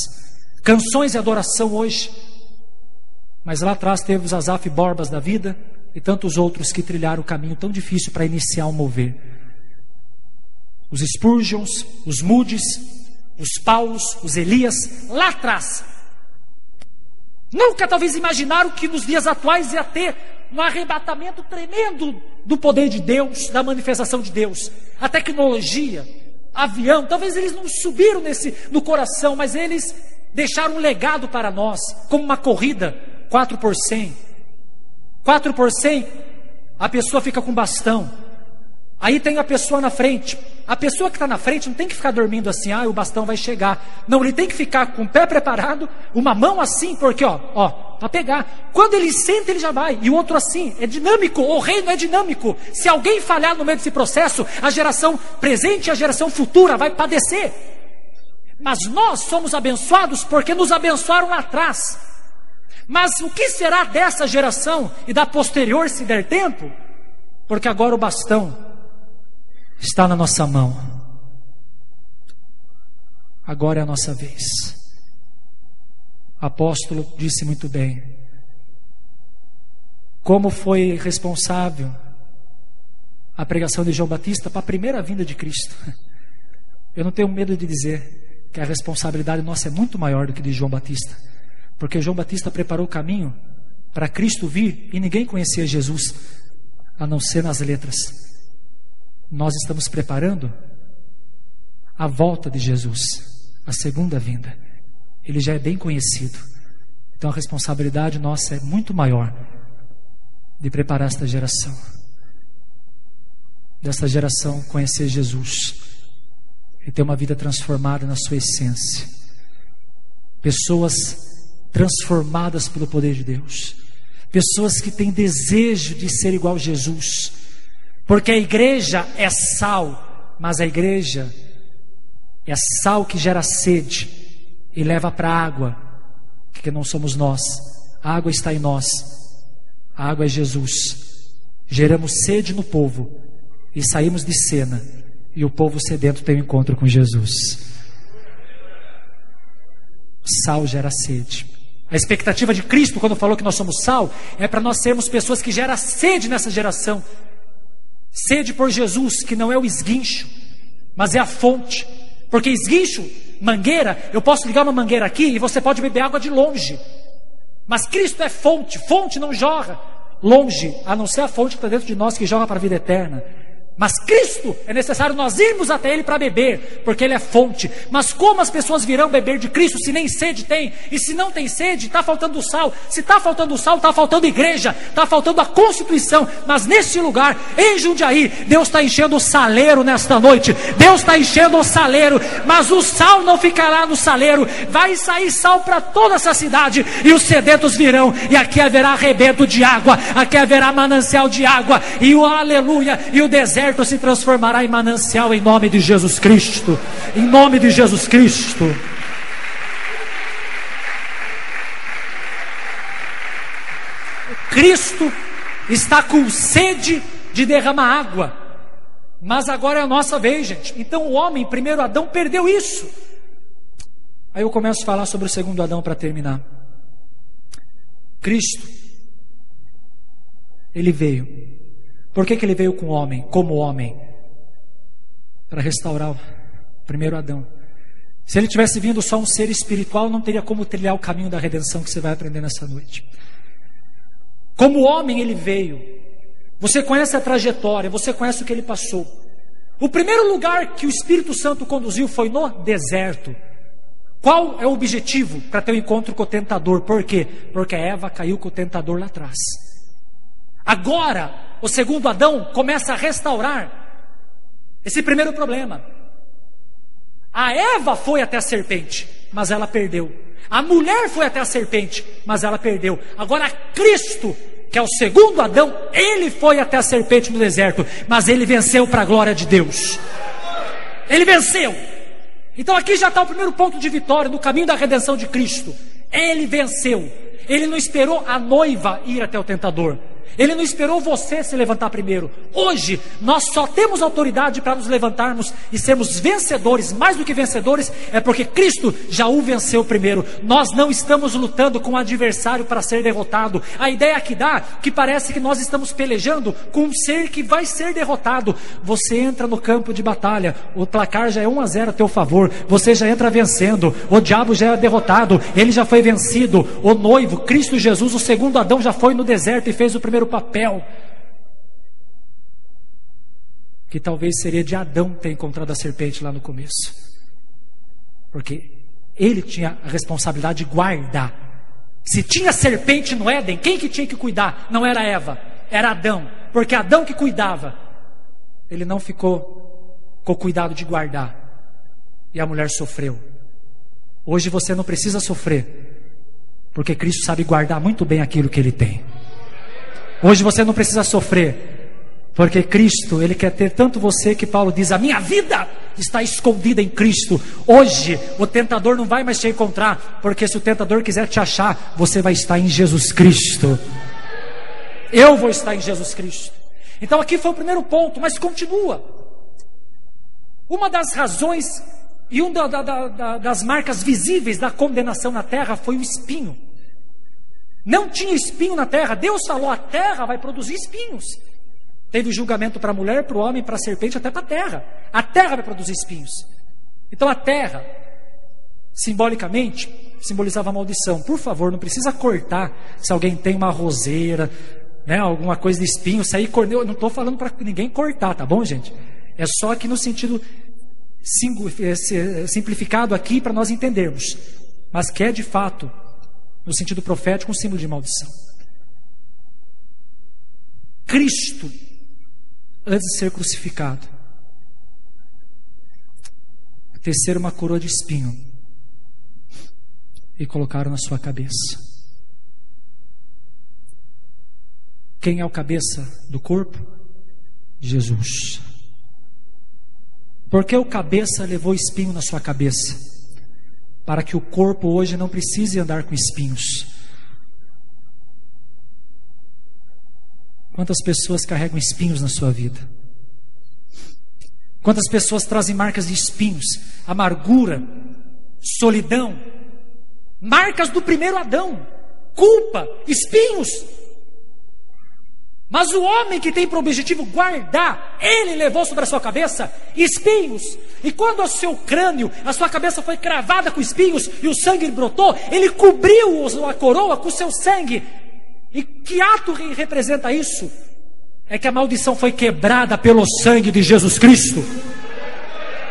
Canções e adoração hoje, mas lá atrás teve os Asaf Borbas da vida e tantos outros que trilharam o caminho tão difícil para iniciar um mover. Os Spurgeons, os Moody's, os Paulos, os Elias, lá atrás, nunca talvez imaginaram que nos dias atuais ia ter um arrebatamento tremendo do poder de Deus, da manifestação de Deus. A tecnologia, avião, talvez eles não subiram no coração, mas eles deixaram um legado para nós, como uma corrida 4x100. 4x100, a pessoa fica com bastão. Aí tem a pessoa na frente. A pessoa que está na frente não tem que ficar dormindo assim, o bastão vai chegar. Não, ele tem que ficar com o pé preparado, uma mão assim, porque para pegar. Quando ele senta, ele já vai. E o outro assim, é dinâmico, o reino é dinâmico. Se alguém falhar no meio desse processo, a geração presente e a geração futura vai padecer. Mas nós somos abençoados porque nos abençoaram lá atrás. Mas o que será dessa geração e da posterior, se der tempo? Porque agora o bastão está na nossa mão. Agora é a nossa vez. O apóstolo disse muito bem. Como foi responsável a pregação de João Batista para a primeira vinda de Cristo. Eu não tenho medo de dizer que a responsabilidade nossa é muito maior do que de João Batista, porque João Batista preparou o caminho para Cristo vir e ninguém conhecia Jesus a não ser nas letras. Nós estamos preparando a volta de Jesus, a segunda vinda. Ele já é bem conhecido. Então a responsabilidade nossa é muito maior de preparar esta geração. Desta geração conhecer Jesus e ter uma vida transformada na sua essência. Pessoas transformadas pelo poder de Deus. Pessoas que têm desejo de ser igual a Jesus. Porque a igreja é sal, mas a igreja é sal que gera sede e leva para a água, que não somos nós. A água está em nós. A água é Jesus. Geramos sede no povo e saímos de cena, e o povo sedento tem um encontro com Jesus. Sal gera sede. A expectativa de Cristo, quando falou que nós somos sal, é para nós sermos pessoas que geram sede nessa geração. Sede por Jesus, que não é o esguincho, mas é a fonte. Porque esguincho, mangueira, eu posso ligar uma mangueira aqui e você pode beber água de longe. Mas Cristo é fonte, fonte não jorra longe, a não ser a fonte que está dentro de nós, que jorra para a vida eterna. Mas Cristo, é necessário nós irmos até Ele para beber, porque Ele é fonte. Mas como as pessoas virão beber de Cristo se nem sede tem? E se não tem sede, está faltando sal. Se está faltando sal, está faltando igreja, está faltando a constituição. Mas neste lugar, em Jundiaí, Deus está enchendo o saleiro nesta noite. Deus está enchendo o saleiro, mas o sal não ficará no saleiro. Vai sair sal para toda essa cidade, e os sedentos virão, e aqui haverá arrebento de água, aqui haverá manancial de água, e o aleluia, e o deserto se transformará em manancial em nome de Jesus Cristo. Em nome de Jesus Cristo. Cristo está com sede de derramar água, mas agora é a nossa vez, gente. Então o homem, primeiro Adão, perdeu isso. Aí eu começo a falar sobre o segundo Adão para terminar. Cristo, Ele veio. Por que Ele veio com o homem, como homem? Para restaurar o primeiro Adão. Se Ele tivesse vindo só um ser espiritual, não teria como trilhar o caminho da redenção que você vai aprender nessa noite. Como homem Ele veio. Você conhece a trajetória, você conhece o que Ele passou. O primeiro lugar que o Espírito Santo conduziu foi no deserto. Qual é o objetivo? Para ter um encontro com o tentador. Por quê? Porque Eva caiu com o tentador lá atrás. Agora, o segundo Adão começa a restaurar esse primeiro problema. A Eva foi até a serpente, mas ela perdeu. A mulher foi até a serpente, mas ela perdeu. Agora Cristo, que é o segundo Adão, Ele foi até a serpente no deserto, mas Ele venceu para a glória de Deus. Ele venceu. Então aqui já está o primeiro ponto de vitória no caminho da redenção de Cristo. Ele venceu. Ele não esperou a noiva ir até o tentador. Ele não esperou você se levantar primeiro. Hoje, nós só temos autoridade para nos levantarmos e sermos vencedores, mais do que vencedores, é porque Cristo já o venceu primeiro. Nós não estamos lutando com o adversário para ser derrotado. A ideia que dá, que parece que nós estamos pelejando com um ser que vai ser derrotado. Você entra no campo de batalha, o placar já é 1-0 a teu favor, você já entra vencendo, o diabo já é derrotado, ele já foi vencido, o noivo, Cristo Jesus, o segundo Adão, já foi no deserto e fez o primeiro papel, que talvez seria de Adão ter encontrado a serpente lá no começo, porque ele tinha a responsabilidade de guardar. Se tinha serpente no Éden, quem que tinha que cuidar? Não era Eva, era Adão, porque Adão que cuidava. Ele não ficou com o cuidado de guardar, e a mulher sofreu. Hoje você não precisa sofrer, porque Cristo sabe guardar muito bem aquilo que Ele tem. Hoje você não precisa sofrer, porque Cristo, Ele quer ter tanto você que Paulo diz, a minha vida está escondida em Cristo. Hoje o tentador não vai mais te encontrar, porque se o tentador quiser te achar, você vai estar em Jesus Cristo. Eu vou estar em Jesus Cristo. Então aqui foi o primeiro ponto, mas continua. Uma das razões e uma das marcas visíveis da condenação na terra foi o espinho. Não tinha espinho na terra. Deus falou, a terra vai produzir espinhos. Teve julgamento para a mulher, para o homem, para a serpente, até para a terra. A terra vai produzir espinhos. Então a terra, simbolicamente, simbolizava a maldição. Por favor, não precisa cortar se alguém tem uma roseira, né, alguma coisa de espinho, sair corneu. Eu não estou falando para ninguém cortar, tá bom, gente? É só aqui no sentido simplificado aqui para nós entendermos. Mas que é de fato, no sentido profético, um símbolo de maldição. Cristo, antes de ser crucificado, teceram uma coroa de espinho e colocaram na sua cabeça. Quem é o cabeça do corpo? Jesus. Porque o cabeça levou espinho na sua cabeça, para que o corpo hoje não precise andar com espinhos. Quantas pessoas carregam espinhos na sua vida? Quantas pessoas trazem marcas de espinhos, amargura, solidão, marcas do primeiro Adão, culpa, espinhos. Mas o homem que tem por objetivo guardar, ele levou sobre a sua cabeça espinhos. E quando o seu crânio, a sua cabeça foi cravada com espinhos e o sangue brotou, ele cobriu a coroa com o seu sangue. E que ato representa isso? É que a maldição foi quebrada pelo sangue de Jesus Cristo.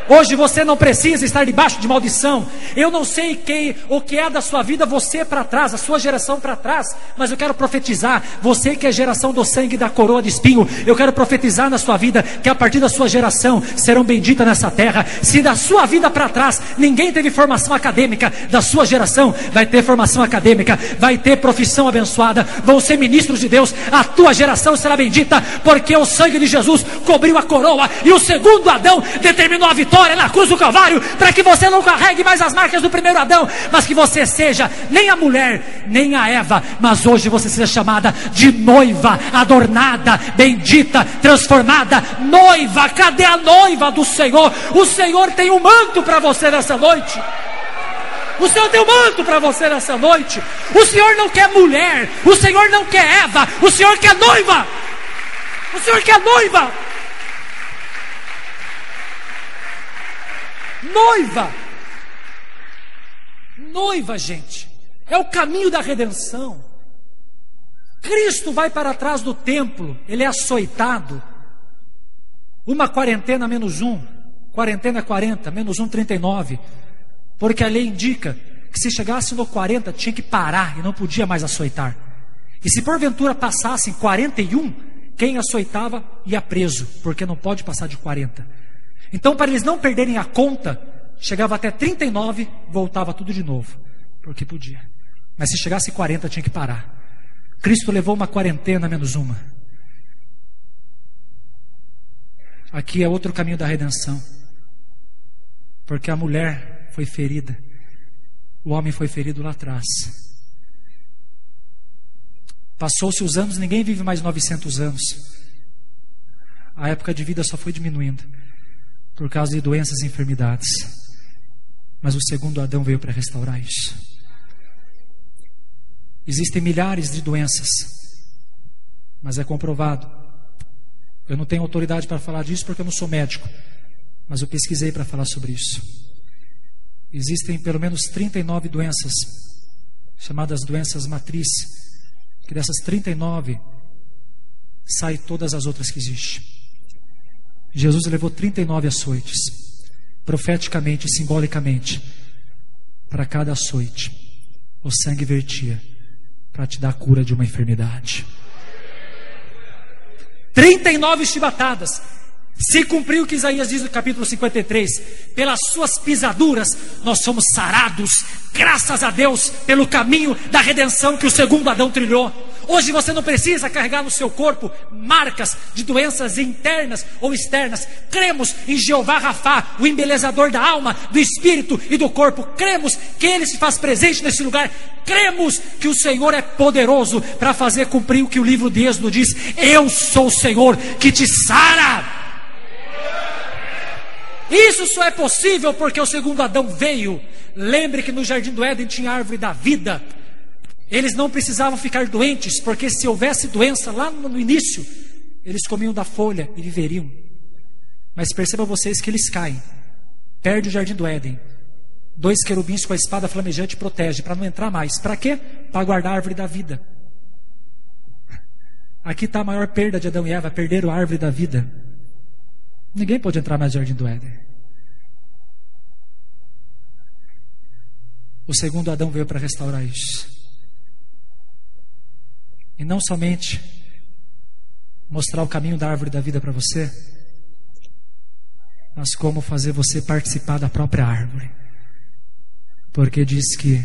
Hoje você não precisa estar debaixo de maldição. Eu não sei o que é da sua vida, você para trás, a sua geração para trás, mas eu quero profetizar, você que é geração do sangue da coroa de espinho, eu quero profetizar na sua vida, que a partir da sua geração, serão benditas nessa terra. Se da sua vida para trás, ninguém teve formação acadêmica, da sua geração, vai ter formação acadêmica, vai ter profissão abençoada, vão ser ministros de Deus, a tua geração será bendita, porque o sangue de Jesus cobriu a coroa, e o segundo Adão determinou a vitória na cruz do Calvário, para que você não carregue mais as marcas do primeiro Adão, mas que você seja nem a mulher, nem a Eva, mas hoje você seja chamada de noiva, adornada, bendita, transformada, noiva. Cadê a noiva do Senhor? O Senhor tem um manto para você nessa noite. O Senhor tem um manto para você nessa noite. O Senhor não quer mulher, o Senhor não quer Eva, o Senhor quer noiva. O Senhor quer noiva. Noiva. Noiva, gente, é o caminho da redenção. Cristo vai para trás do templo, ele é açoitado. Uma quarentena menos um, quarentena 40, menos um 39. Porque a lei indica que se chegasse no 40 tinha que parar e não podia mais açoitar. E se porventura passasse em 41, quem açoitava ia preso, porque não pode passar de 40. Então, para eles não perderem a conta, chegava até 39, voltava tudo de novo, porque podia. Mas se chegasse 40, tinha que parar. Cristo levou uma quarentena menos uma. Aqui é outro caminho da redenção, porque a mulher foi ferida, o homem foi ferido lá atrás. Passou-se os anos, ninguém vive mais 900 anos. A época de vida só foi diminuindo por causa de doenças e enfermidades. Mas o segundo Adão veio para restaurar isso. Existem milhares de doenças, mas é comprovado. Eu não tenho autoridade para falar disso porque eu não sou médico, mas eu pesquisei para falar sobre isso. Existem pelo menos 39 doenças, chamadas doenças matriz, que dessas 39 saem todas as outras que existem. Jesus levou 39 açoites, profeticamente e simbolicamente. Para cada açoite, o sangue vertia para te dar a cura de uma enfermidade. 39 chibatadas. Se cumpriu o que Isaías diz no capítulo 53: pelas suas pisaduras nós somos sarados, graças a Deus, pelo caminho da redenção que o segundo Adão trilhou. Hoje você não precisa carregar no seu corpo marcas de doenças internas ou externas. Cremos em Jeová Rafá, o embelezador da alma, do espírito e do corpo. Cremos que Ele se faz presente nesse lugar. Cremos que o Senhor é poderoso para fazer cumprir o que o livro de Êxodo diz: eu sou o Senhor que te sara. Isso só é possível porque o segundo Adão veio. Lembre que no jardim do Éden tinha a árvore da vida. Eles não precisavam ficar doentes, porque se houvesse doença lá no início, eles comiam da folha e viveriam. Mas percebam vocês que eles caem, perde o jardim do Éden. 2 querubins com a espada flamejante protege para não entrar mais. Para quê? Para guardar a árvore da vida. Aqui está a maior perda de Adão e Eva: perderam a árvore da vida. Ninguém pode entrar mais no jardim do Éden. O segundo Adão veio para restaurar isso. E não somente mostrar o caminho da árvore da vida para você, mas como fazer você participar da própria árvore. Porque diz que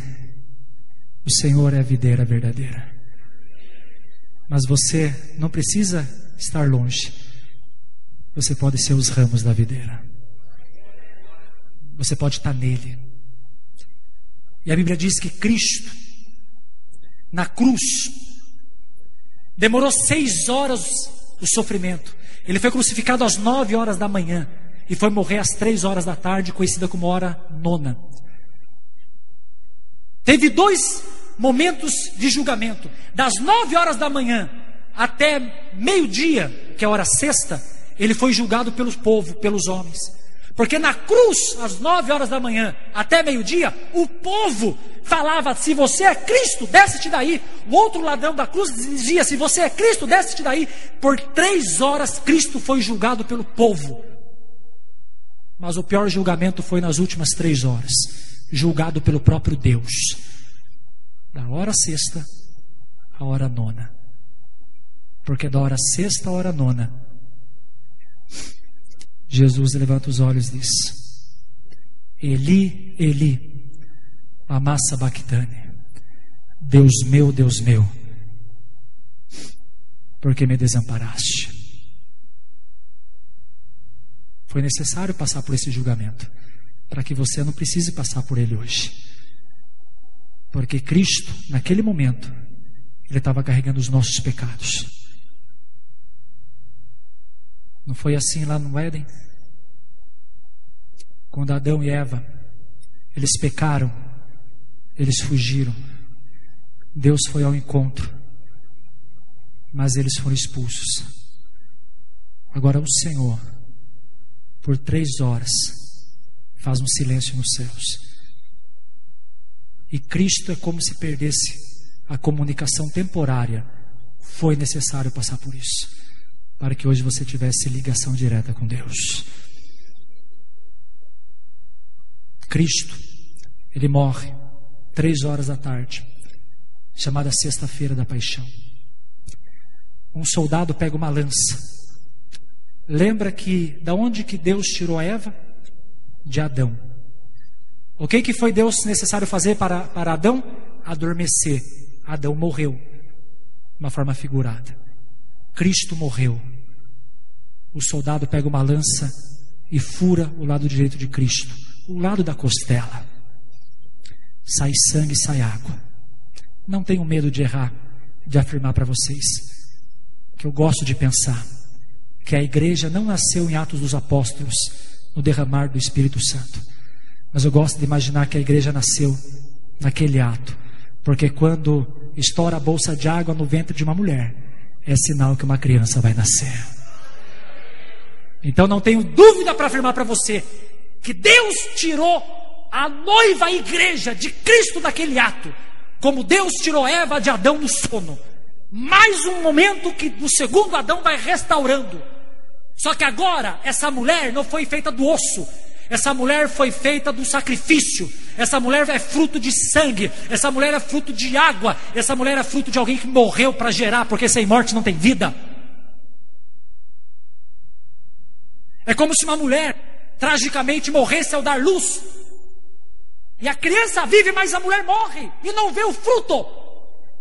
o Senhor é a videira verdadeira Mas você não precisa estar longe. Você pode ser os ramos da videira. Você pode estar nele. E a Bíblia diz que Cristo, na cruz, demorou 6 horas o sofrimento. Ele foi crucificado às 9 horas da manhã e foi morrer às 3 horas da tarde, conhecida como hora nona. Teve 2 momentos de julgamento. Das 9 horas da manhã até meio-dia, que é a hora sexta, ele foi julgado pelo povo, pelos homens. Porque na cruz, às 9 horas da manhã até meio-dia, o povo falava: se você é Cristo, desce-te daí. O outro ladrão da cruz dizia: se você é Cristo, desce-te daí. Por 3 horas Cristo foi julgado pelo povo. Mas o pior julgamento foi nas últimas 3 horas, julgado pelo próprio Deus. Da hora sexta à hora nona. Porque da hora sexta à hora nona, Jesus levanta os olhos e diz: Eli, Eli, lama sabachthani. Deus meu, por que me desamparaste? Foi necessário passar por esse julgamento, para que você não precise passar por ele hoje. Porque Cristo, naquele momento, Ele estava carregando os nossos pecados. Não foi assim lá no Éden? Quando Adão e Eva, eles pecaram, eles fugiram. Deus foi ao encontro, mas eles foram expulsos. Agora o Senhor, por 3 horas, faz um silêncio nos céus. E Cristo é como se perdesse a comunicação temporária. Foi necessário passar por isso, para que hoje você tivesse ligação direta com Deus. Cristo, Ele morre 3 horas da tarde, chamada sexta-feira da paixão. Um soldado pega uma lança. Lembra que da onde que Deus tirou a Eva? De Adão. O que foi Deus necessário fazer para Adão? Adormecer. Adão morreu, de uma forma figurada. Cristo morreu. O soldado pega uma lança e fura o lado direito de Cristo, o lado da costela. Sai sangue, sai água. Não tenho medo de errar, de afirmar para vocês que eu gosto de pensar que a igreja não nasceu em Atos dos Apóstolos, no derramar do Espírito Santo. Mas eu gosto de imaginar que a igreja nasceu naquele ato, porque quando estoura a bolsa de água no ventre de uma mulher, é sinal que uma criança vai nascer. Então não tenho dúvida para afirmar para você que Deus tirou a noiva, a igreja de Cristo daquele ato, como Deus tirou Eva de Adão no sono. Mais um momento que o segundo Adão vai restaurando. Só que agora essa mulher não foi feita do osso, essa mulher foi feita do sacrifício. Essa mulher é fruto de sangue, essa mulher é fruto de água, essa mulher é fruto de alguém que morreu para gerar, porque sem morte não tem vida. É como se uma mulher tragicamente morresse ao dar luz, e a criança vive, mas a mulher morre e não vê o fruto.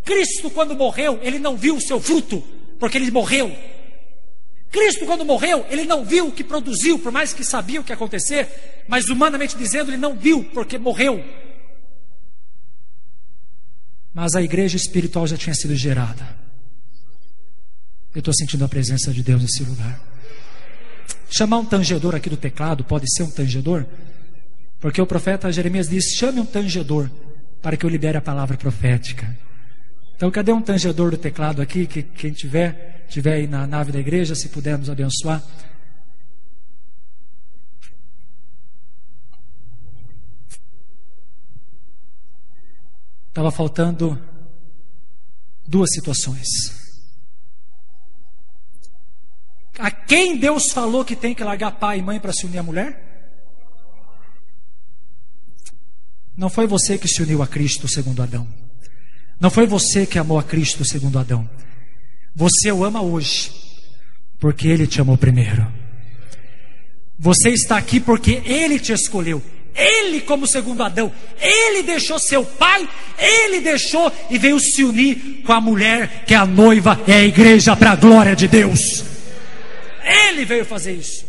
Cristo, quando morreu, Ele não viu o seu fruto, porque Ele morreu. Cristo, quando morreu, Ele não viu o que produziu, por mais que sabia o que ia acontecer, mas humanamente dizendo, Ele não viu, porque morreu. Mas a igreja espiritual já tinha sido gerada. Eu estou sentindo a presença de Deus nesse lugar. Chamar um tangedor aqui do teclado, pode ser um tangedor? Porque o profeta Jeremias disse: chame um tangedor, para que eu libere a palavra profética. Então cadê um tangedor do teclado aqui, que quem tiver aí na nave da igreja, se puder nos abençoar. Estava faltando 2 situações. A quem Deus falou que tem que largar pai e mãe para se unir à mulher? Não foi você que se uniu a Cristo segundo Adão. Não foi você que amou a Cristo segundo Adão. Você o ama hoje, porque Ele te amou primeiro. Você está aqui porque Ele te escolheu. Ele, como segundo Adão, ele deixou seu pai, ele deixou e veio se unir com a mulher, que é a noiva, é a igreja para a glória de Deus. Ele veio fazer isso.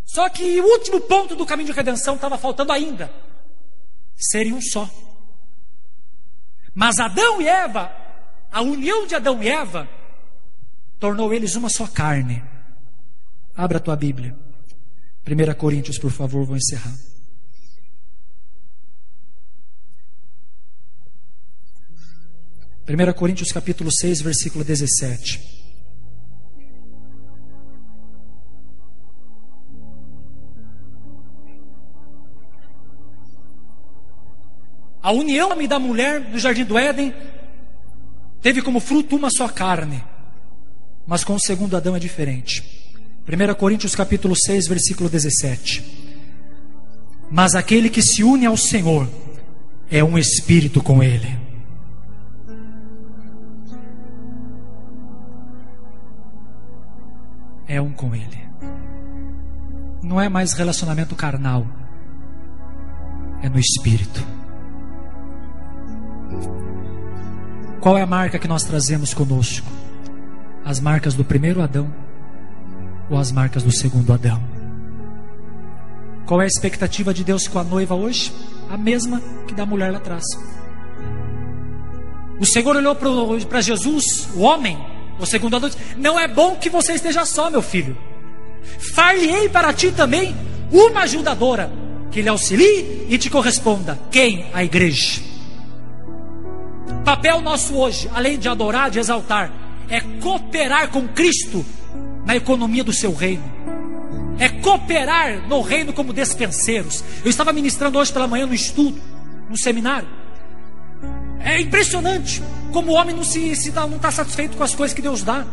Só que o último ponto do caminho de redenção estava faltando ainda: serem um só. Mas Adão e Eva, a união de Adão e Eva, tornou eles uma só carne. Abra a tua Bíblia. 1 Coríntios, por favor, vou encerrar. Primeira Coríntios capítulo 6, versículo 17. A união da mulher no jardim do Éden teve como fruto uma só carne, mas com o segundo Adão é diferente. 1 Coríntios capítulo 6, versículo 17. Mas aquele que se une ao Senhor é um espírito com Ele. É um com Ele. Não é mais relacionamento carnal, é no espírito. Qual é a marca que nós trazemos conosco? As marcas do primeiro Adão ou as marcas do segundo Adão? Qual é a expectativa de Deus com a noiva hoje? A mesma que da mulher lá atrás. O Senhor olhou para Jesus, o homem, o segundo Adão, disse: não é bom que você esteja só, meu filho. Far-lhe-ei para ti também uma ajudadora, que lhe auxilie e te corresponda. Quem? A igreja. Papel nosso hoje, além de adorar, de exaltar, é cooperar com Cristo na economia do seu reino. É cooperar no reino como despenseiros. Eu estava ministrando hoje pela manhã no estudo, no seminário. É impressionante como o homem não está satisfeito com as coisas que Deus dá.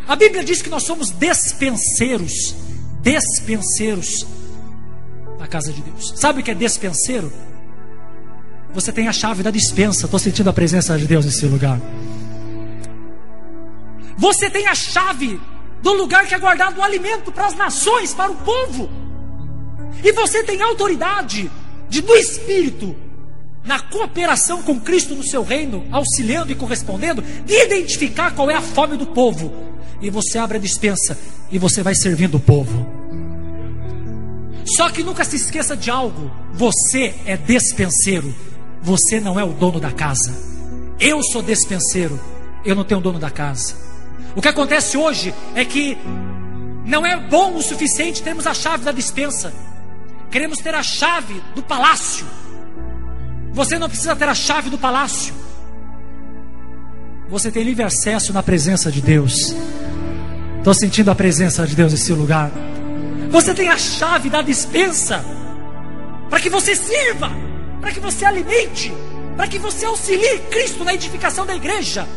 A Bíblia diz que nós somos despenseiros. Despenseiros na casa de Deus. Sabe o que é despenseiro? Você tem a chave da despensa. Estou sentindo a presença de Deus nesse lugar. Você tem a chave do lugar que é guardado o alimento para as nações, para o povo. E você tem autoridade do Espírito, na cooperação com Cristo no seu reino, auxiliando e correspondendo, de identificar qual é a fome do povo. E você abre a despensa e você vai servindo o povo. Só que nunca se esqueça de algo: você é despenseiro, você não é o dono da casa. Eu sou despenseiro, eu não tenho dono da casa. O que acontece hoje é que não é bom o suficiente termos a chave da despensa. Queremos ter a chave do palácio. Você não precisa ter a chave do palácio. Você tem livre acesso na presença de Deus. Estou sentindo a presença de Deus nesse lugar. Você tem a chave da despensa para que você sirva, para que você alimente, para que você auxilie Cristo na edificação da igreja.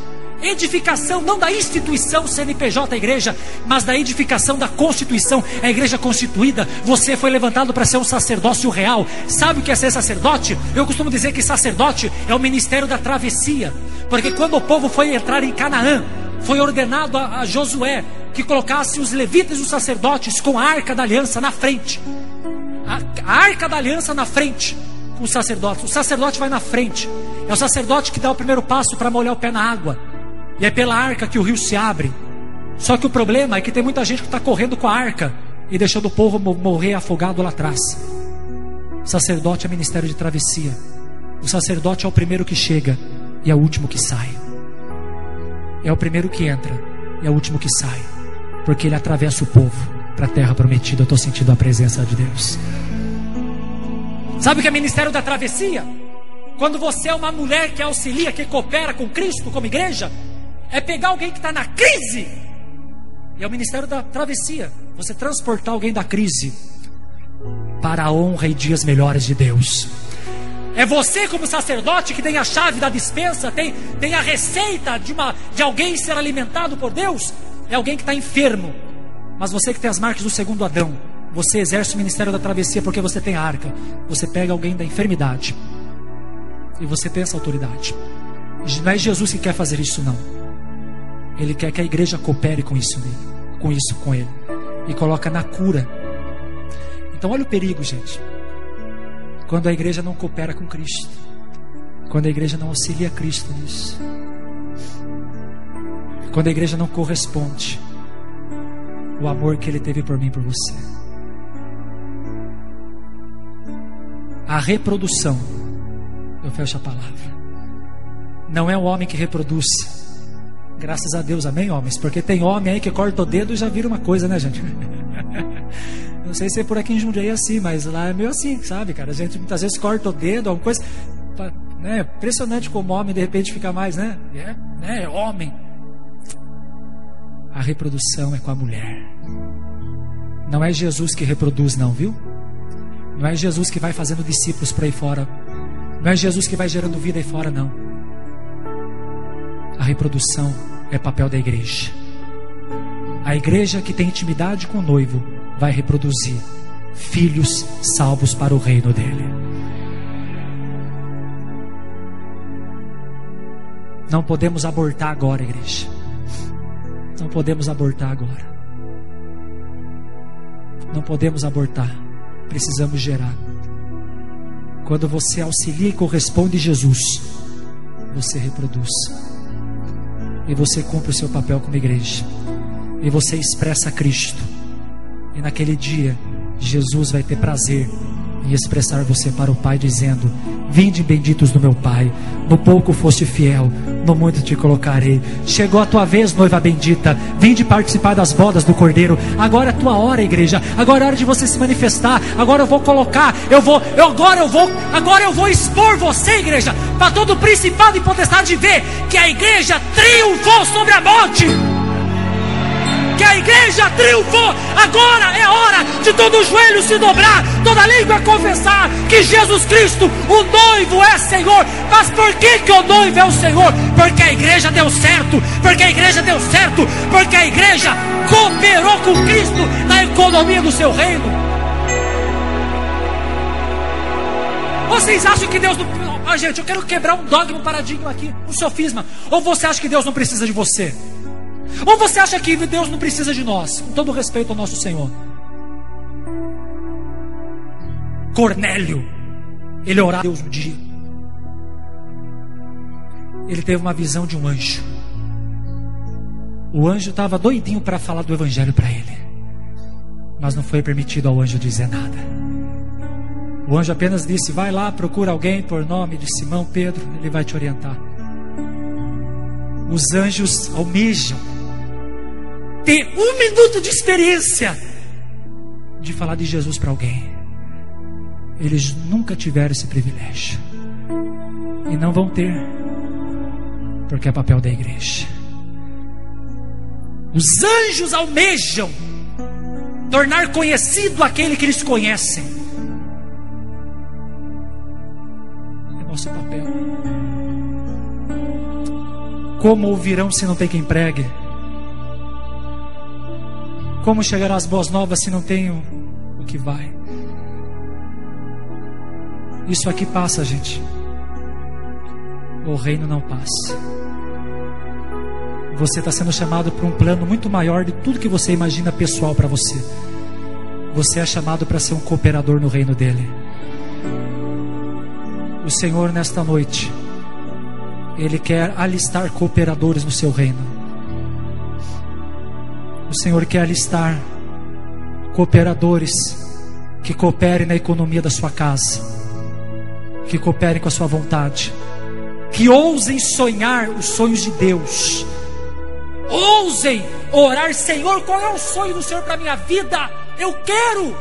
Edificação não da instituição CNPJ igreja, mas da edificação da constituição, a igreja constituída. Você foi levantado para ser um sacerdócio real. Sabe o que é ser sacerdote? Eu costumo dizer que sacerdote é o ministério da travessia, porque quando o povo foi entrar em Canaã, foi ordenado a Josué que colocasse os levitas e os sacerdotes com a arca da aliança na frente. A arca da aliança na frente com os sacerdotes. O sacerdote vai na frente. É o sacerdote que dá o primeiro passo para molhar o pé na água. E é pela arca que o rio se abre. Só que o problema é que tem muita gente que está correndo com a arca e deixando o povo morrer afogado lá atrás. O sacerdote é ministério de travessia. O sacerdote é o primeiro que chega e é o último que sai. É o primeiro que entra e é o último que sai, porque ele atravessa o povo para a terra prometida. Eu estou sentindo a presença de Deus. Sabe o que é ministério da travessia? Quando você é uma mulher que auxilia, que coopera com Cristo como igreja, é pegar alguém que está na crise. E é o ministério da travessia. Você transportar alguém da crise para a honra e dias melhores de Deus. É você como sacerdote que tem a chave da despensa, tem a receita de alguém ser alimentado por Deus. É alguém que está enfermo, mas você que tem as marcas do segundo Adão, você exerce o ministério da travessia porque você tem a arca. Você pega alguém da enfermidade e você tem essa autoridade. Não é Jesus que quer fazer isso, não. Ele quer que a igreja coopere com isso com ele, e coloca na cura. Então olha o perigo, gente. Quando a igreja não coopera com Cristo, quando a igreja não auxilia Cristo nisso, quando a igreja não corresponde o amor que Ele teve por mim e por você. A reprodução, eu fecho a palavra, não é o homem que reproduz. Graças a Deus, amém, homens? Porque tem homem aí que corta o dedo e já vira uma coisa, né, gente? Não sei se é por aqui em Jundiaí assim, mas lá é meio assim, sabe, cara? A gente muitas vezes corta o dedo, alguma coisa, né? Impressionante como homem de repente fica mais, né? É homem. A reprodução é com a mulher. Não é Jesus que reproduz, não, viu? Não é Jesus que vai fazendo discípulos para aí fora. Não é Jesus que vai gerando vida aí fora, não. A reprodução é papel da igreja. A igreja que tem intimidade com o noivo vai reproduzir filhos salvos para o reino dele. Não podemos abortar agora, igreja. Não podemos abortar agora. Não podemos abortar. Precisamos gerar. Quando você auxilia e corresponde a Jesus, você reproduz. E você cumpre o seu papel como igreja. E você expressa Cristo. E naquele dia, Jesus vai ter prazer em expressar você para o Pai, dizendo: vinde benditos do meu Pai, no pouco foste fiel, no muito te colocarei. Chegou a tua vez, noiva bendita, vinde participar das bodas do Cordeiro. Agora é a tua hora, igreja. Agora é a hora de você se manifestar. Agora eu vou colocar, agora eu vou expor você, igreja, para todo principado e potestade ver que a igreja triunfou sobre a morte. Que a igreja triunfou. Agora é hora de todo joelho se dobrar, toda língua confessar que Jesus Cristo, o noivo, é Senhor. Mas por que o noivo é o Senhor? Porque a igreja deu certo. Porque a igreja deu certo. Porque a igreja cooperou com Cristo na economia do seu reino. Vocês acham que Deus não... gente, eu quero quebrar um dogma, um paradigma aqui, um sofisma. Ou você acha que Deus não precisa de você? Ou você acha que Deus não precisa de nós? Com todo respeito ao nosso Senhor. Cornélio, ele orava a Deus um dia. Ele teve uma visão de um anjo. O anjo estava doidinho para falar do evangelho para ele, mas não foi permitido ao anjo dizer nada. O anjo apenas disse: vai lá, procura alguém por nome de Simão Pedro, ele vai te orientar. Os anjos almejam ter 1 minuto de experiência de falar de Jesus para alguém. Eles nunca tiveram esse privilégio e não vão ter, porque é papel da igreja. Os anjos almejam tornar conhecido aquele que eles conhecem. É nosso papel. Como ouvirão se não tem quem pregue? Como chegarão as boas novas se não tem o que vai? Isso aqui passa, gente. O reino não passa. Você está sendo chamado para um plano muito maior de tudo que você imagina pessoal para você. Você é chamado para ser um cooperador no reino dele. O Senhor, nesta noite, Ele quer alistar cooperadores no seu reino. O Senhor quer alistar cooperadores que cooperem na economia da sua casa, que cooperem com a sua vontade, que ousem sonhar os sonhos de Deus, ousem orar: Senhor, qual é o sonho do Senhor para a minha vida? Eu quero.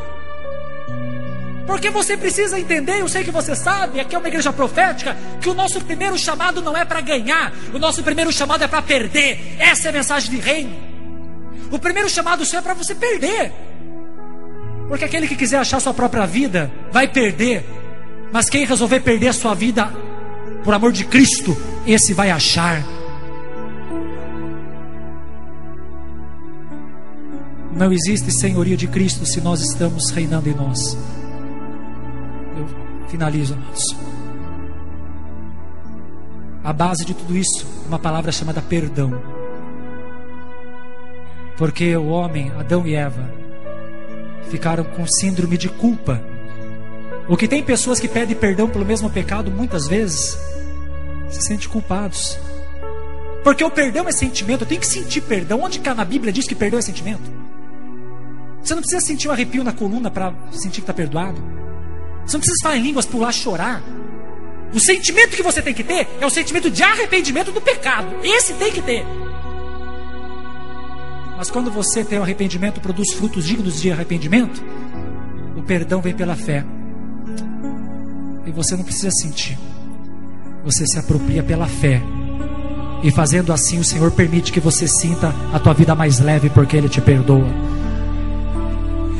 Porque você precisa entender, eu sei que você sabe, aqui é uma igreja profética, que o nosso primeiro chamado não é para ganhar, o nosso primeiro chamado é para perder. Essa é a mensagem de reino. O primeiro chamado do Senhor é para você perder. Porque aquele que quiser achar sua própria vida vai perder. Mas quem resolver perder a sua vida por amor de Cristo, esse vai achar. Não existe senhoria de Cristo se nós estamos reinando em nós. Eu finalizo, amados. A base de tudo isso é uma palavra chamada perdão. Porque o homem, Adão e Eva, ficaram com síndrome de culpa. O que tem pessoas que pedem perdão pelo mesmo pecado, muitas vezes se sentem culpados. Porque o perdão é sentimento, eu tenho que sentir perdão. Onde cá na Bíblia diz que perdão é sentimento? Você não precisa sentir um arrepio na coluna para sentir que está perdoado. Você não precisa falar em línguas, pular, chorar. O sentimento que você tem que ter é o sentimento de arrependimento do pecado. Esse tem que ter. Mas quando você tem o arrependimento, produz frutos dignos de arrependimento, o perdão vem pela fé. E você não precisa sentir. Você se apropria pela fé. E fazendo assim, o Senhor permite que você sinta a tua vida mais leve, porque Ele te perdoa.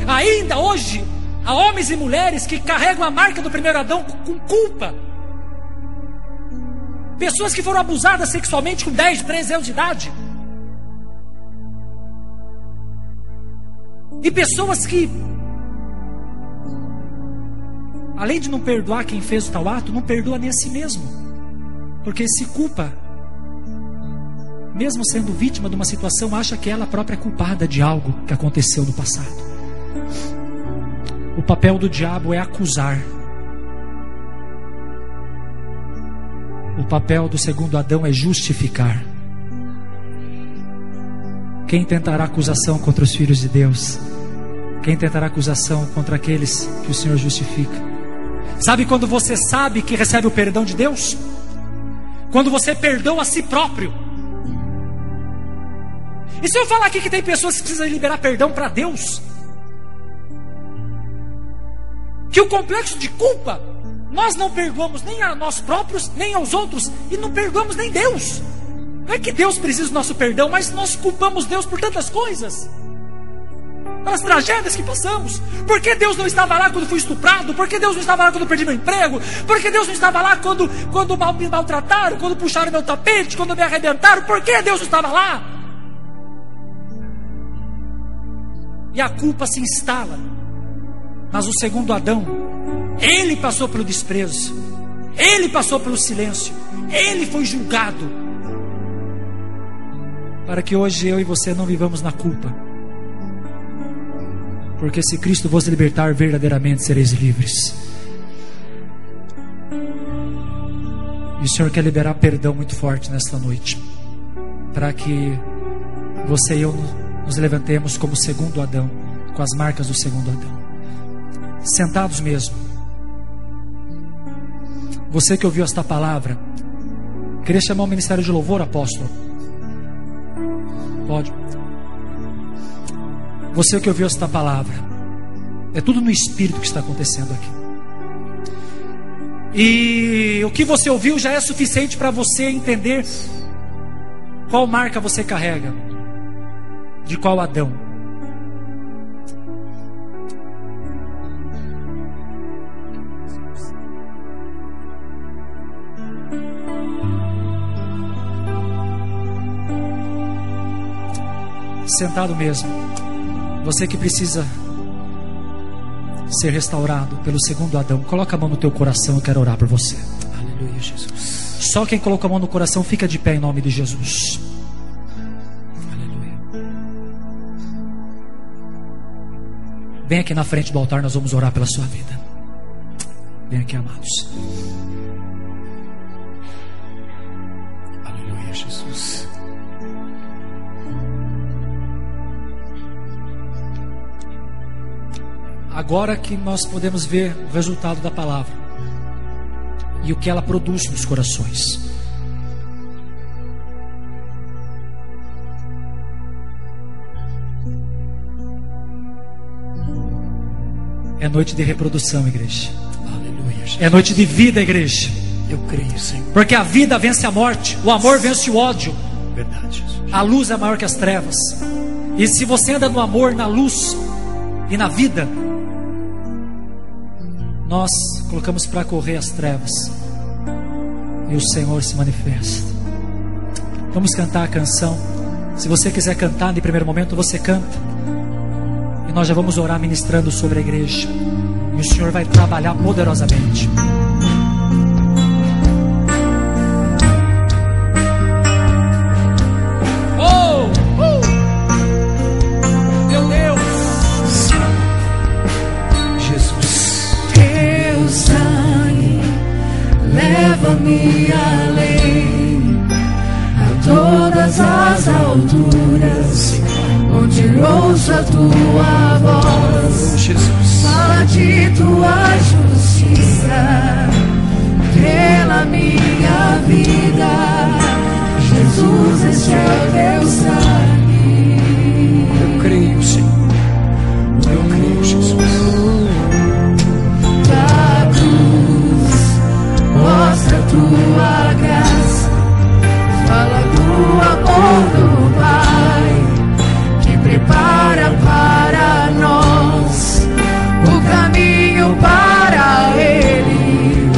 Ainda hoje, há homens e mulheres que carregam a marca do primeiro Adão com culpa. Pessoas que foram abusadas sexualmente com 10, 13 anos de idade. E pessoas que, além de não perdoar quem fez o tal ato, não perdoa nem a si mesmo. Porque se culpa, mesmo sendo vítima de uma situação, acha que ela própria é culpada de algo que aconteceu no passado. O papel do diabo é acusar. O papel do segundo Adão é justificar. Quem tentará acusação contra os filhos de Deus? Quem tentará acusação contra aqueles que o Senhor justifica? Sabe quando você sabe que recebe o perdão de Deus? Quando você perdoa a si próprio. E se eu falar aqui que tem pessoas que precisam liberar perdão para Deus? Que o complexo de culpa, nós não perdoamos nem a nós próprios, nem aos outros, e não perdoamos nem Deus. Não é que Deus precisa do nosso perdão, mas nós culpamos Deus por tantas coisas, pelas tragédias que passamos. Por que Deus não estava lá quando fui estuprado? Por que Deus não estava lá quando perdi meu emprego? Por que Deus não estava lá quando me maltrataram, quando puxaram meu tapete, quando me arrebentaram? Por que Deus não estava lá? E a culpa se instala. Mas o segundo Adão, ele passou pelo desprezo, ele passou pelo silêncio, ele foi julgado, para que hoje eu e você não vivamos na culpa. Porque se Cristo vos libertar, verdadeiramente sereis livres. E o Senhor quer liberar perdão muito forte nesta noite, para que você e eu nos levantemos como segundo Adão, com as marcas do segundo Adão. Sentados mesmo. Você que ouviu esta palavra, queria chamar o ministério de louvor, apóstolo? Pode. Você que ouviu esta palavra, é tudo no Espírito que está acontecendo aqui. E o que você ouviu já é suficiente para você entender qual marca você carrega, de qual Adão. Sentado mesmo. Você que precisa ser restaurado pelo segundo Adão, coloca a mão no teu coração, eu quero orar por você. Aleluia, Jesus. Só quem colocou a mão no coração fica de pé em nome de Jesus. Aleluia. Vem aqui na frente do altar, nós vamos orar pela sua vida. Vem aqui, amados. Aleluia, Jesus. Agora que nós podemos ver o resultado da palavra e o que ela produz nos corações. É noite de reprodução, igreja. Aleluia, Jesus. É noite de vida, igreja. Eu creio, Senhor. Porque a vida vence a morte, o amor vence o ódio. Verdade, Jesus. A luz é maior que as trevas. E se você anda no amor, na luz e na vida, nós colocamos para correr as trevas e o Senhor se manifesta. Vamos cantar a canção. Se você quiser cantar, de primeiro momento você canta, e nós já vamos orar ministrando sobre a igreja, e o Senhor vai trabalhar poderosamente. e além, a todas as alturas, onde ouço a tua voz. Jesus. Fala de tua justiça pela minha vida. Jesus, este é o teu sangue. Eu creio, Senhor. Eu creio, Jesus. Da cruz, mostra a tua graça. Fala do amor do Pai, que prepara para nós o caminho para Ele,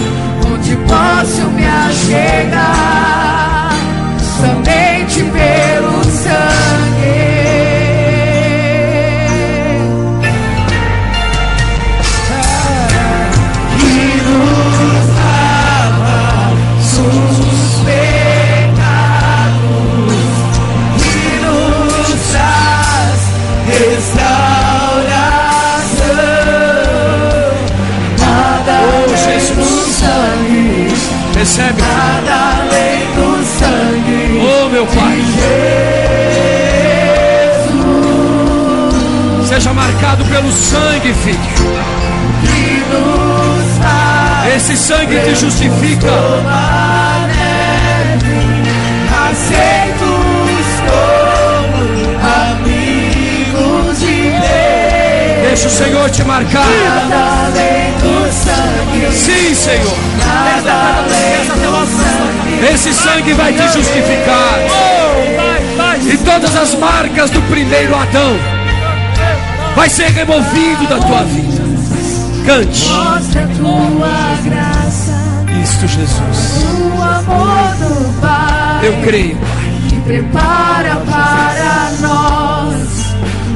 onde posso me achegar somente pelo sangue. Que nos lava dos pecados, que nos traz restauração. Nada além do sangue, Recebe. nada além do sangue. Oh, meu Pai. Seja marcado pelo sangue, filho. Que nos faz Esse sangue te justifica. como a neve, aceitos como amigos de Deus. Deixa o Senhor te marcar. Nada além do sangue, Sim, Senhor. nada além do sangue. Esse sangue vai te justificar. E todas as marcas do primeiro Adão vai ser removido da tua vida. Cante. Mostra a tua graça, Isto, Jesus. o amor do Pai, Eu creio. que prepara para nós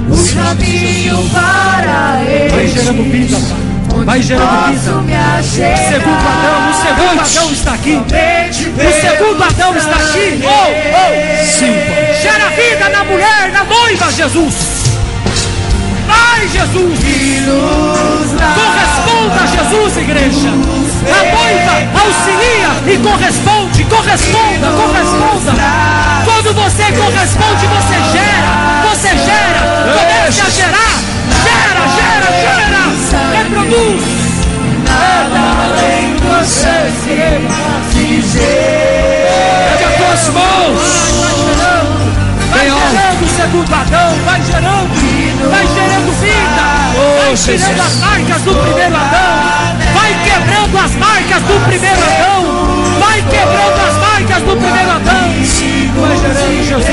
o caminho para Ele. Vai gerando vida, Pai. Vai gerando vida. Posso me achegar O segundo Adão está aqui. O segundo Adão está aqui. Sim, Pai. Gera vida na mulher, na noiva, Jesus. Vai, Jesus. Corresponda a Jesus, igreja. A noiva auxilia e corresponde. Corresponda. Quando você corresponde, você gera. Comece a gerar. Gera. Reproduz. nada além do sangue que Pega as tuas mãos. Vai gerando o segundo Adão, vai gerando vida, vai tirando as marcas do primeiro Adão, vai quebrando as marcas do primeiro Adão, vai quebrando as marcas do primeiro Adão, vai gerando Jesus,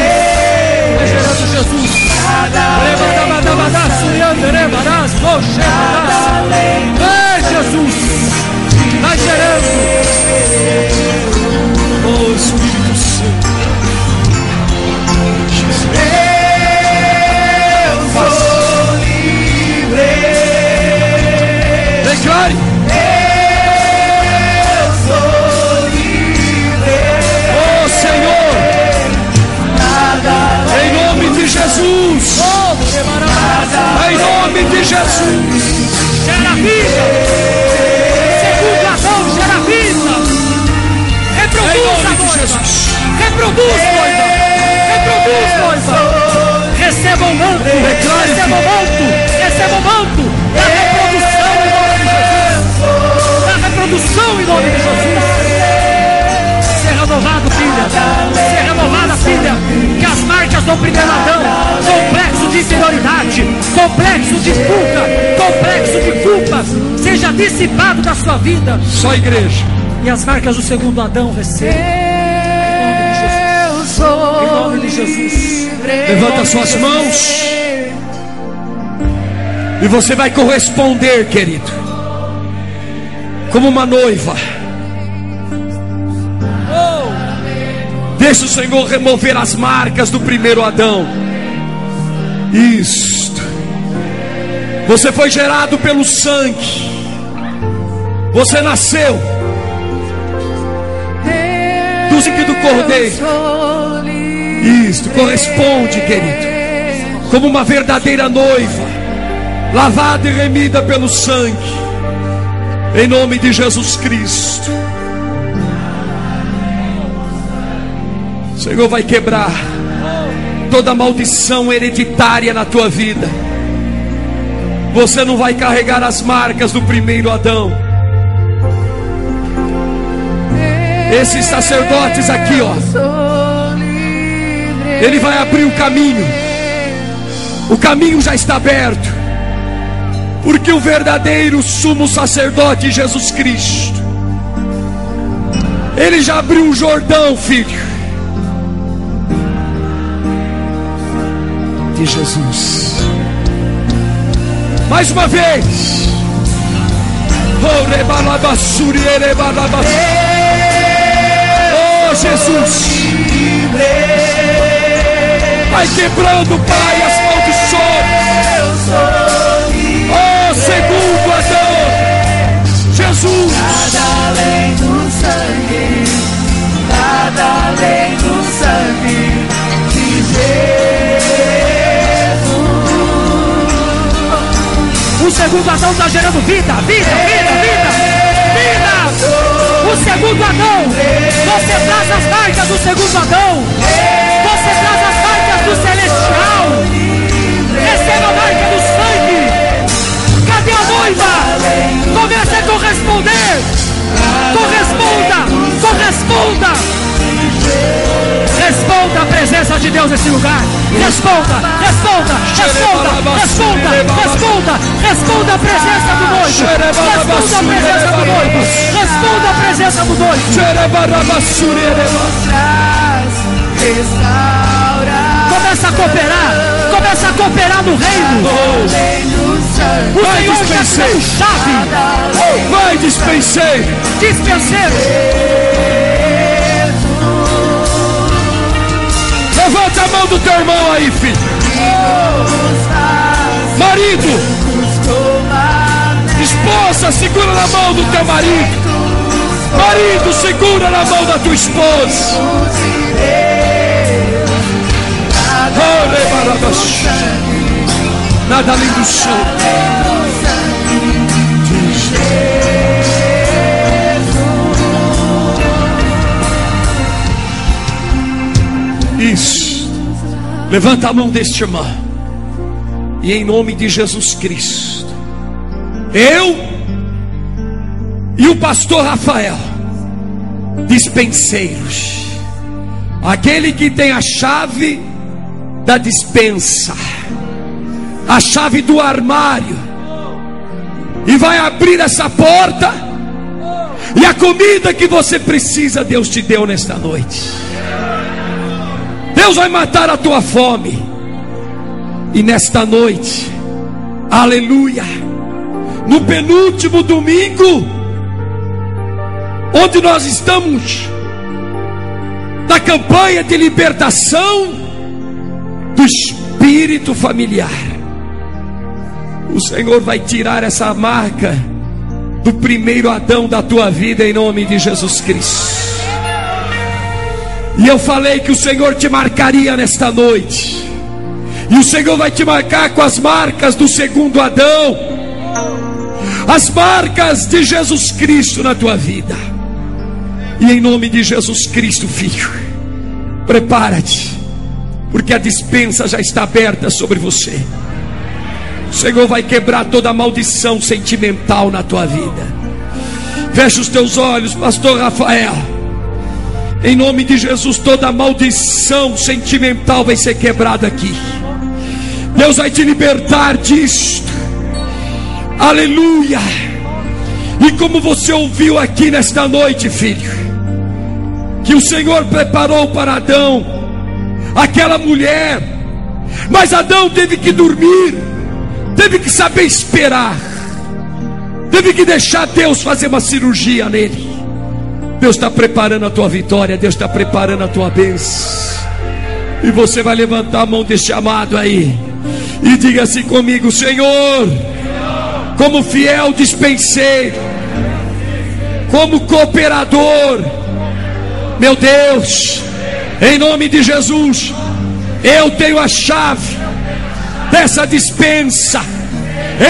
vai Jesus, vai gerando, Oh, Espírito Santo. eu sou livre. Declare. Eu sou livre. Oh, Senhor. Nada Em nome de Jesus. Em nome de Jesus. gera vida, segundo Adão gera vida, Em reproduz nome a de noiva, Jesus. reproduz noiva, receba o manto, receba o manto da reprodução em nome de Jesus, da reprodução em nome de Jesus. Ser renovado, filha, ser renovada, filha, que as marcas do primeiro Adão, complexo de inferioridade, complexo de fuga, complexo de culpa, seja dissipado da sua vida, Só a igreja. e as marcas do segundo Adão recebam. eu sou Em nome de Jesus. Levanta suas mãos. E você vai corresponder, querido, como uma noiva. Deixa o Senhor remover as marcas do primeiro Adão. Isto. Você foi gerado pelo sangue. Você nasceu do sangue do Cordeiro. Isto, corresponde, querido, como uma verdadeira noiva, lavada e remida pelo sangue, em nome de Jesus Cristo. O Senhor vai quebrar toda maldição hereditária na tua vida. Você não vai carregar as marcas do primeiro Adão. Esses sacerdotes aqui, ó, ele vai abrir o caminho. O caminho já está aberto, porque o verdadeiro sumo sacerdote, Jesus Cristo, ele já abriu o Jordão, filho, de Jesus. Mais uma vez. Oh, Jesus, vai quebrando, Pai, as maldições. Oh, segundo Adão, Jesus. Nada além do sangue, nada além do sangue de Jesus. O segundo Adão está gerando vida, vida, vida, vida, vida. O segundo Adão, você traz as marcas do segundo Adão. Você traz as marcas do celestial. Receba a marca do sangue. Cadê a noiva? Comece a corresponder. Corresponda, corresponda. Responda a presença de Deus nesse lugar. Responda, responda, responda, responda, responda. Responda a presença do noivo. Responda a presença do noivo. Responda a presença do noivo. Começa a cooperar. Começa a cooperar no reino. O Senhor já te deu chave. Vai, dispenseiro. Dispenseiro. Levanta a mão do teu irmão aí, filho. Marido, esposa, segura na mão do teu marido. Marido, segura na mão da tua esposa. Nada além do sangue. Isso. Levanta a mão deste irmão. E em nome de Jesus Cristo, eu e o pastor Rafael, dispenseiros, aquele que tem a chave da dispensa, a chave do armário, e vai abrir essa porta, e a comida que você precisa, Deus te deu nesta noite. Deus vai matar a tua fome. E nesta noite, aleluia, no penúltimo domingo, onde nós estamos na campanha de libertação do espírito familiar, o Senhor vai tirar essa marca do primeiro Adão da tua vida, em nome de Jesus Cristo. E eu falei que o Senhor te marcaria nesta noite. E o Senhor vai te marcar com as marcas do segundo Adão, as marcas de Jesus Cristo na tua vida. E em nome de Jesus Cristo, filho, prepara-te, porque a dispensa já está aberta sobre você. O Senhor vai quebrar toda a maldição sentimental na tua vida. Fecha os teus olhos, pastor Rafael. Em nome de Jesus, toda maldição sentimental vai ser quebrada aqui. Deus vai te libertar disto. Aleluia. E como você ouviu aqui nesta noite, filho, que o Senhor preparou para Adão aquela mulher, mas Adão teve que dormir, teve que saber esperar, teve que deixar Deus fazer uma cirurgia nele. Deus está preparando a tua vitória, Deus está preparando a tua bênção. E você vai levantar a mão deste amado aí e diga assim comigo: Senhor, como fiel dispenseiro, como cooperador, meu Deus, em nome de Jesus, eu tenho a chave dessa dispensa,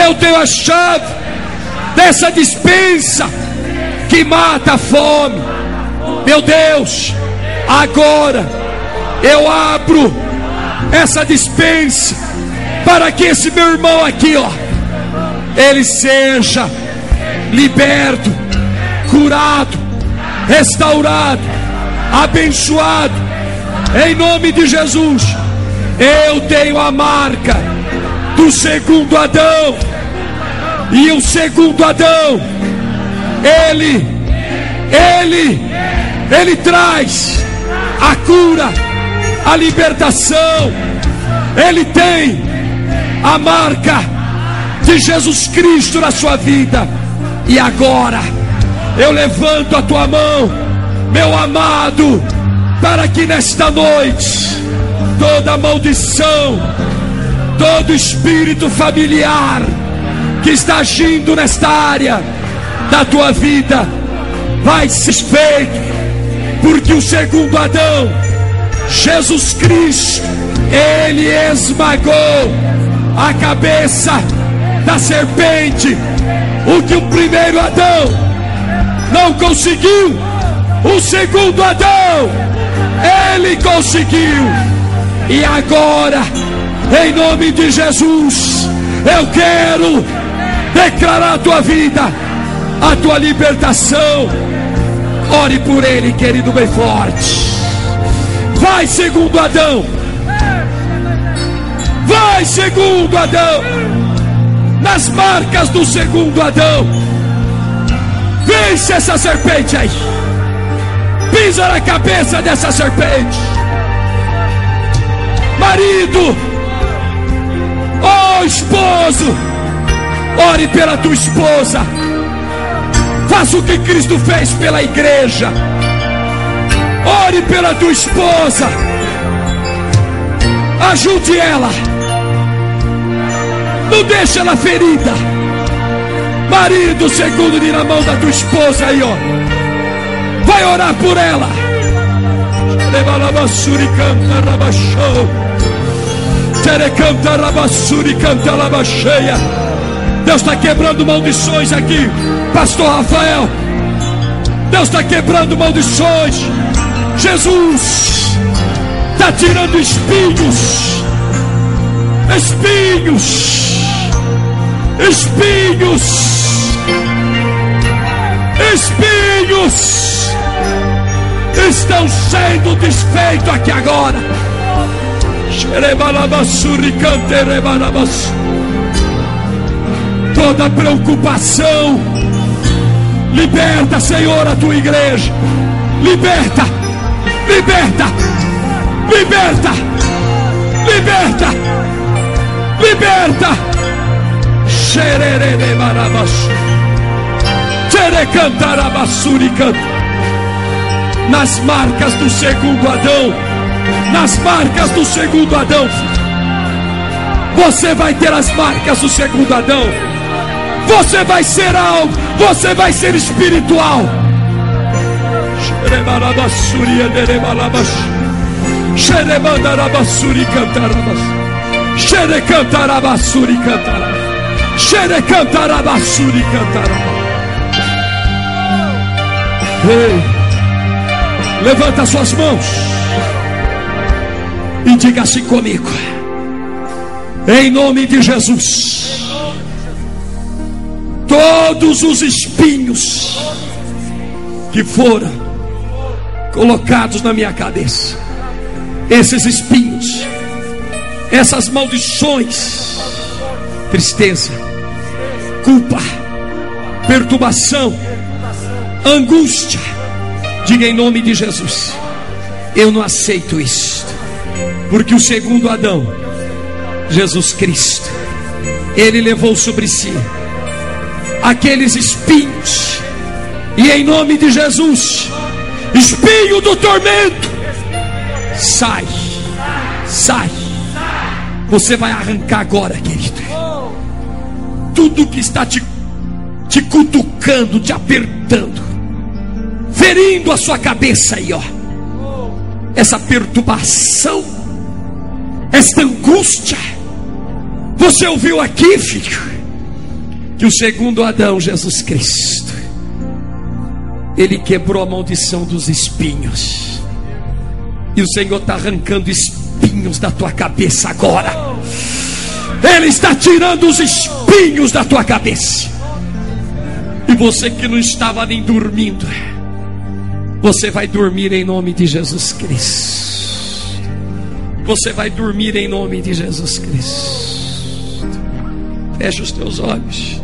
eu tenho a chave dessa dispensa que mata a fome. Meu Deus, agora Eu abro essa dispensa para que esse meu irmão aqui, ó, ele seja liberto, curado, restaurado, abençoado, em nome de Jesus. Eu tenho a marca do segundo Adão, e o segundo Adão, ele traz a cura, a libertação. Ele tem a marca de Jesus Cristo na sua vida. E agora eu levanto a tua mão, meu amado, para que nesta noite toda maldição, todo espírito familiar que está agindo nesta área da tua vida vai ser feito, porque o segundo Adão, Jesus Cristo, ele esmagou a cabeça da serpente, o que o primeiro Adão não conseguiu, o segundo Adão ele conseguiu. E agora, em nome de Jesus, eu quero declarar a tua vida, a tua libertação. Ore por ele, querido, bem forte. Vai, segundo Adão. Vai, segundo Adão. Nas marcas do segundo Adão. Vence essa serpente aí. Pisa na cabeça dessa serpente. Marido, oh esposo, ore pela tua esposa. Faça o que Cristo fez pela igreja. Ore pela tua esposa. Ajude ela. Não deixe ela ferida. Marido, seguro na mão da tua esposa aí, ó. Vai orar por ela. Deus está quebrando maldições aqui, pastor Rafael. Deus está quebrando maldições. Jesus está tirando espinhos, espinhos, espinhos, espinhos estão sendo desfeitos aqui agora. Toda preocupação, liberta, Senhor, a tua igreja. Liberta, liberta, liberta, liberta, liberta. Nas marcas do segundo Adão, nas marcas do segundo Adão, você vai ter as marcas do segundo Adão. Você vai ser algo, você vai ser espiritual. Ei, levanta suas mãos e diga assim comigo: em nome de Jesus, todos os espinhos que foram colocados na minha cabeça, esses espinhos, essas maldições, tristeza, culpa, perturbação, angústia, diga em nome de Jesus: eu não aceito isto, porque o segundo Adão, Jesus Cristo, ele levou sobre si aqueles espinhos, e em nome de Jesus, espinho do tormento, sai, sai. Você vai arrancar agora, querido, tudo que está te cutucando, te apertando, ferindo a sua cabeça aí, ó. Essa perturbação, esta angústia. Você ouviu aqui, filho, que o segundo Adão, Jesus Cristo, ele quebrou a maldição dos espinhos. E o Senhor está arrancando espinhos da tua cabeça agora. Ele está tirando os espinhos da tua cabeça. E você que não estava nem dormindo, você vai dormir em nome de Jesus Cristo. Você vai dormir em nome de Jesus Cristo. Fecha os teus olhos.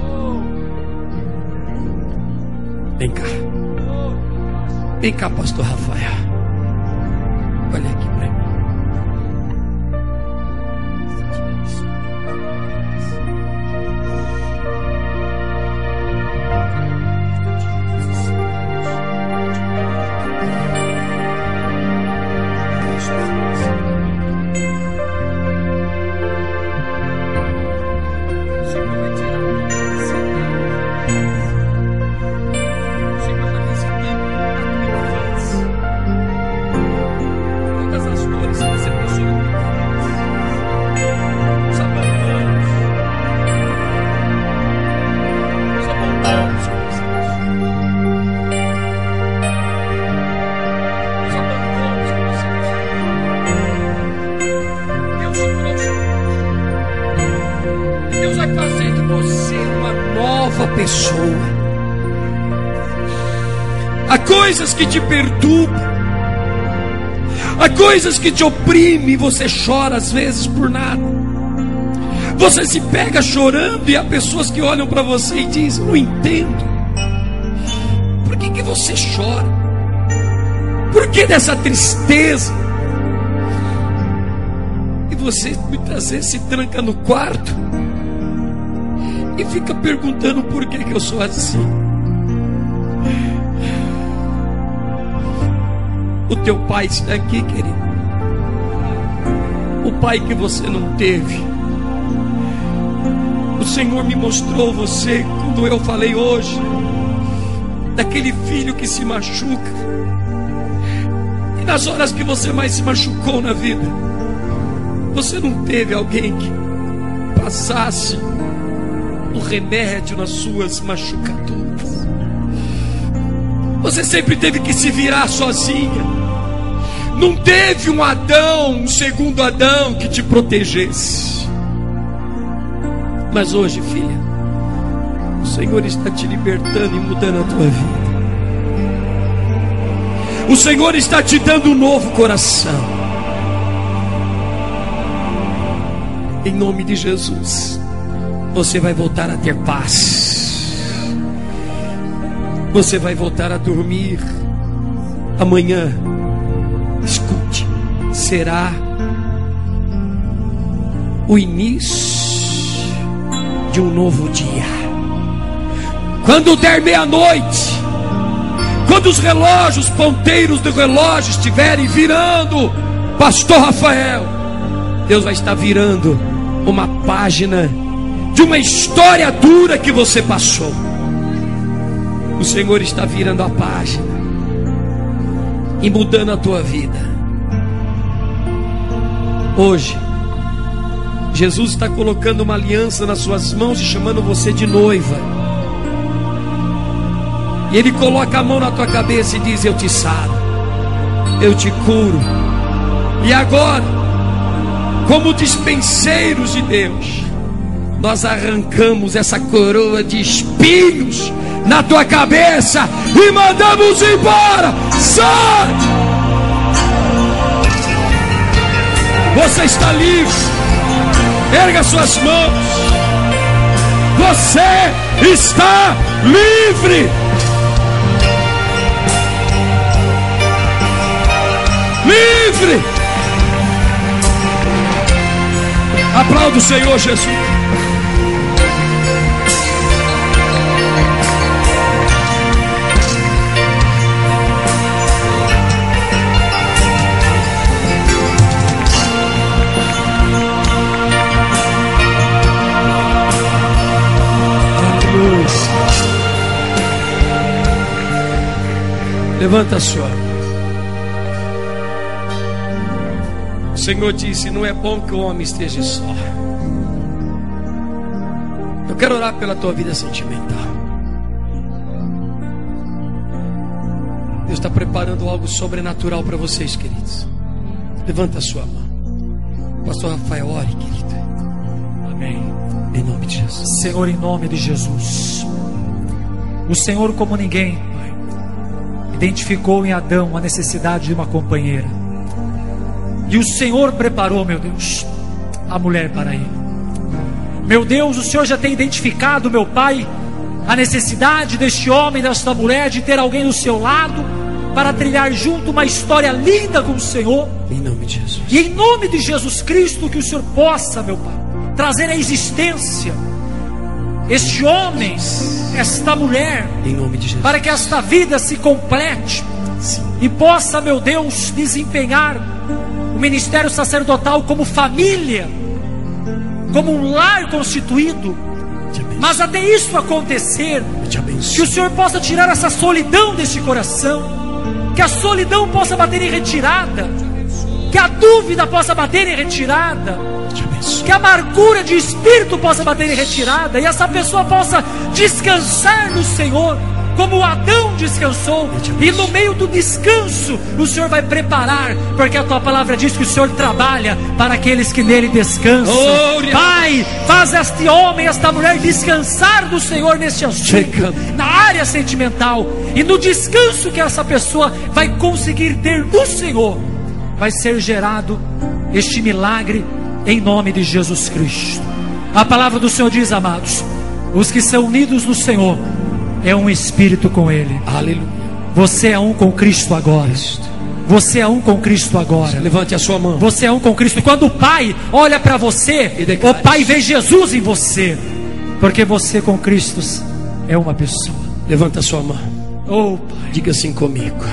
Vem cá. Vem cá, pastor Rafael. Olha aqui para mim. Há coisas que te perturbam, há coisas que te oprimem, e você chora às vezes por nada. Você se pega chorando e há pessoas que olham para você e dizem: não entendo, por que você chora? Por que dessa tristeza? E você muitas vezes se tranca no quarto e fica perguntando: por que eu sou assim? O teu pai está aqui, querido. O pai que você não teve. O Senhor me mostrou você quando eu falei hoje daquele filho que se machuca. E nas horas que você mais se machucou na vida, você não teve alguém que passasse o remédio nas suas machucaduras. Você sempre teve que se virar sozinha. Não teve um Adão, um segundo Adão que te protegesse. Mas hoje, filha, o Senhor está te libertando e mudando a tua vida. O Senhor está te dando um novo coração. Em nome de Jesus, você vai voltar a ter paz. Você vai voltar a dormir. Amanhã, escute, será o início de um novo dia. Quando der meia-noite, quando os relógios, ponteiros do relógio estiverem virando, pastor Rafael, Deus vai estar virando uma página de uma história dura que você passou. O Senhor está virando a página e mudando a tua vida. Hoje, Jesus está colocando uma aliança nas suas mãos e chamando você de noiva. E Ele coloca a mão na tua cabeça e diz: eu te saro, eu te curo. E agora, como dispenseiros de Deus, nós arrancamos essa coroa de espinhos na tua cabeça e mandamos embora. Sai! Você está livre. Erga suas mãos. Você está livre. Livre. Aplauda o Senhor Jesus. Levanta a sua. O Senhor disse: não é bom que o homem esteja só. Eu quero orar pela tua vida sentimental. Deus está preparando algo sobrenatural para vocês, queridos. Levanta a sua mão. Pastor Rafael, ore, querido. Amém. Em nome de Jesus. Senhor, em nome de Jesus. O Senhor, como ninguém, Pai, identificou em Adão a necessidade de uma companheira. E o Senhor preparou, meu Deus, a mulher para ele. Meu Deus, o Senhor já tem identificado, meu Pai, a necessidade deste homem, desta mulher, de ter alguém do seu lado, para trilhar junto uma história linda com o Senhor. Em nome de Jesus. E em nome de Jesus Cristo, que o Senhor possa, meu Pai, trazer à existência este homem, esta mulher, Em nome de Jesus. para que esta vida se complete. Sim. E possa, meu Deus, desempenhar o ministério sacerdotal como família, como um lar constituído. Te abençoe. Mas até isso acontecer, Eu te que abençoe. o Senhor possa tirar essa solidão deste coração, que a solidão possa bater em retirada, que a dúvida possa bater em retirada, Eu te abençoe. que a amargura de espírito possa bater em retirada, e essa pessoa possa descansar no Senhor, como Adão descansou. E no meio do descanso o Senhor vai preparar, porque a tua palavra diz que o Senhor trabalha para aqueles que nele descansam. Pai, faz este homem, esta mulher descansar do Senhor neste assunto, na área sentimental, e no descanso que essa pessoa vai conseguir ter do Senhor, vai ser gerado este milagre em nome de Jesus Cristo. A palavra do Senhor diz, amados, os que são unidos no Senhor é um espírito com Ele. Aleluia. Você é um com Cristo agora. Você é um com Cristo agora. Levante a sua mão. Você é um com Cristo. Quando o Pai olha para você, o Pai vê Jesus em você, porque você com Cristo é uma pessoa. Levanta a sua mão. Oh, Pai. Diga assim comigo.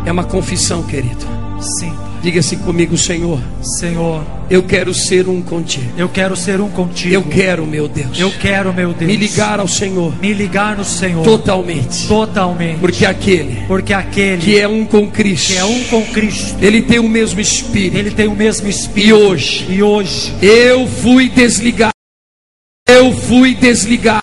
É uma confissão, querido. Sim, Pai. Diga assim comigo, Senhor. Senhor, Eu quero ser um contigo. eu quero ser um contigo. Eu quero, meu Deus. Eu quero, meu Deus, me ligar ao Senhor. me ligar no Senhor Totalmente. totalmente. Porque aquele Porque aquele que é um com Cristo, que é um com Cristo, ele tem o mesmo Espírito. ele tem o mesmo E Espírito. hoje E hoje eu fui desligado. Eu fui desligado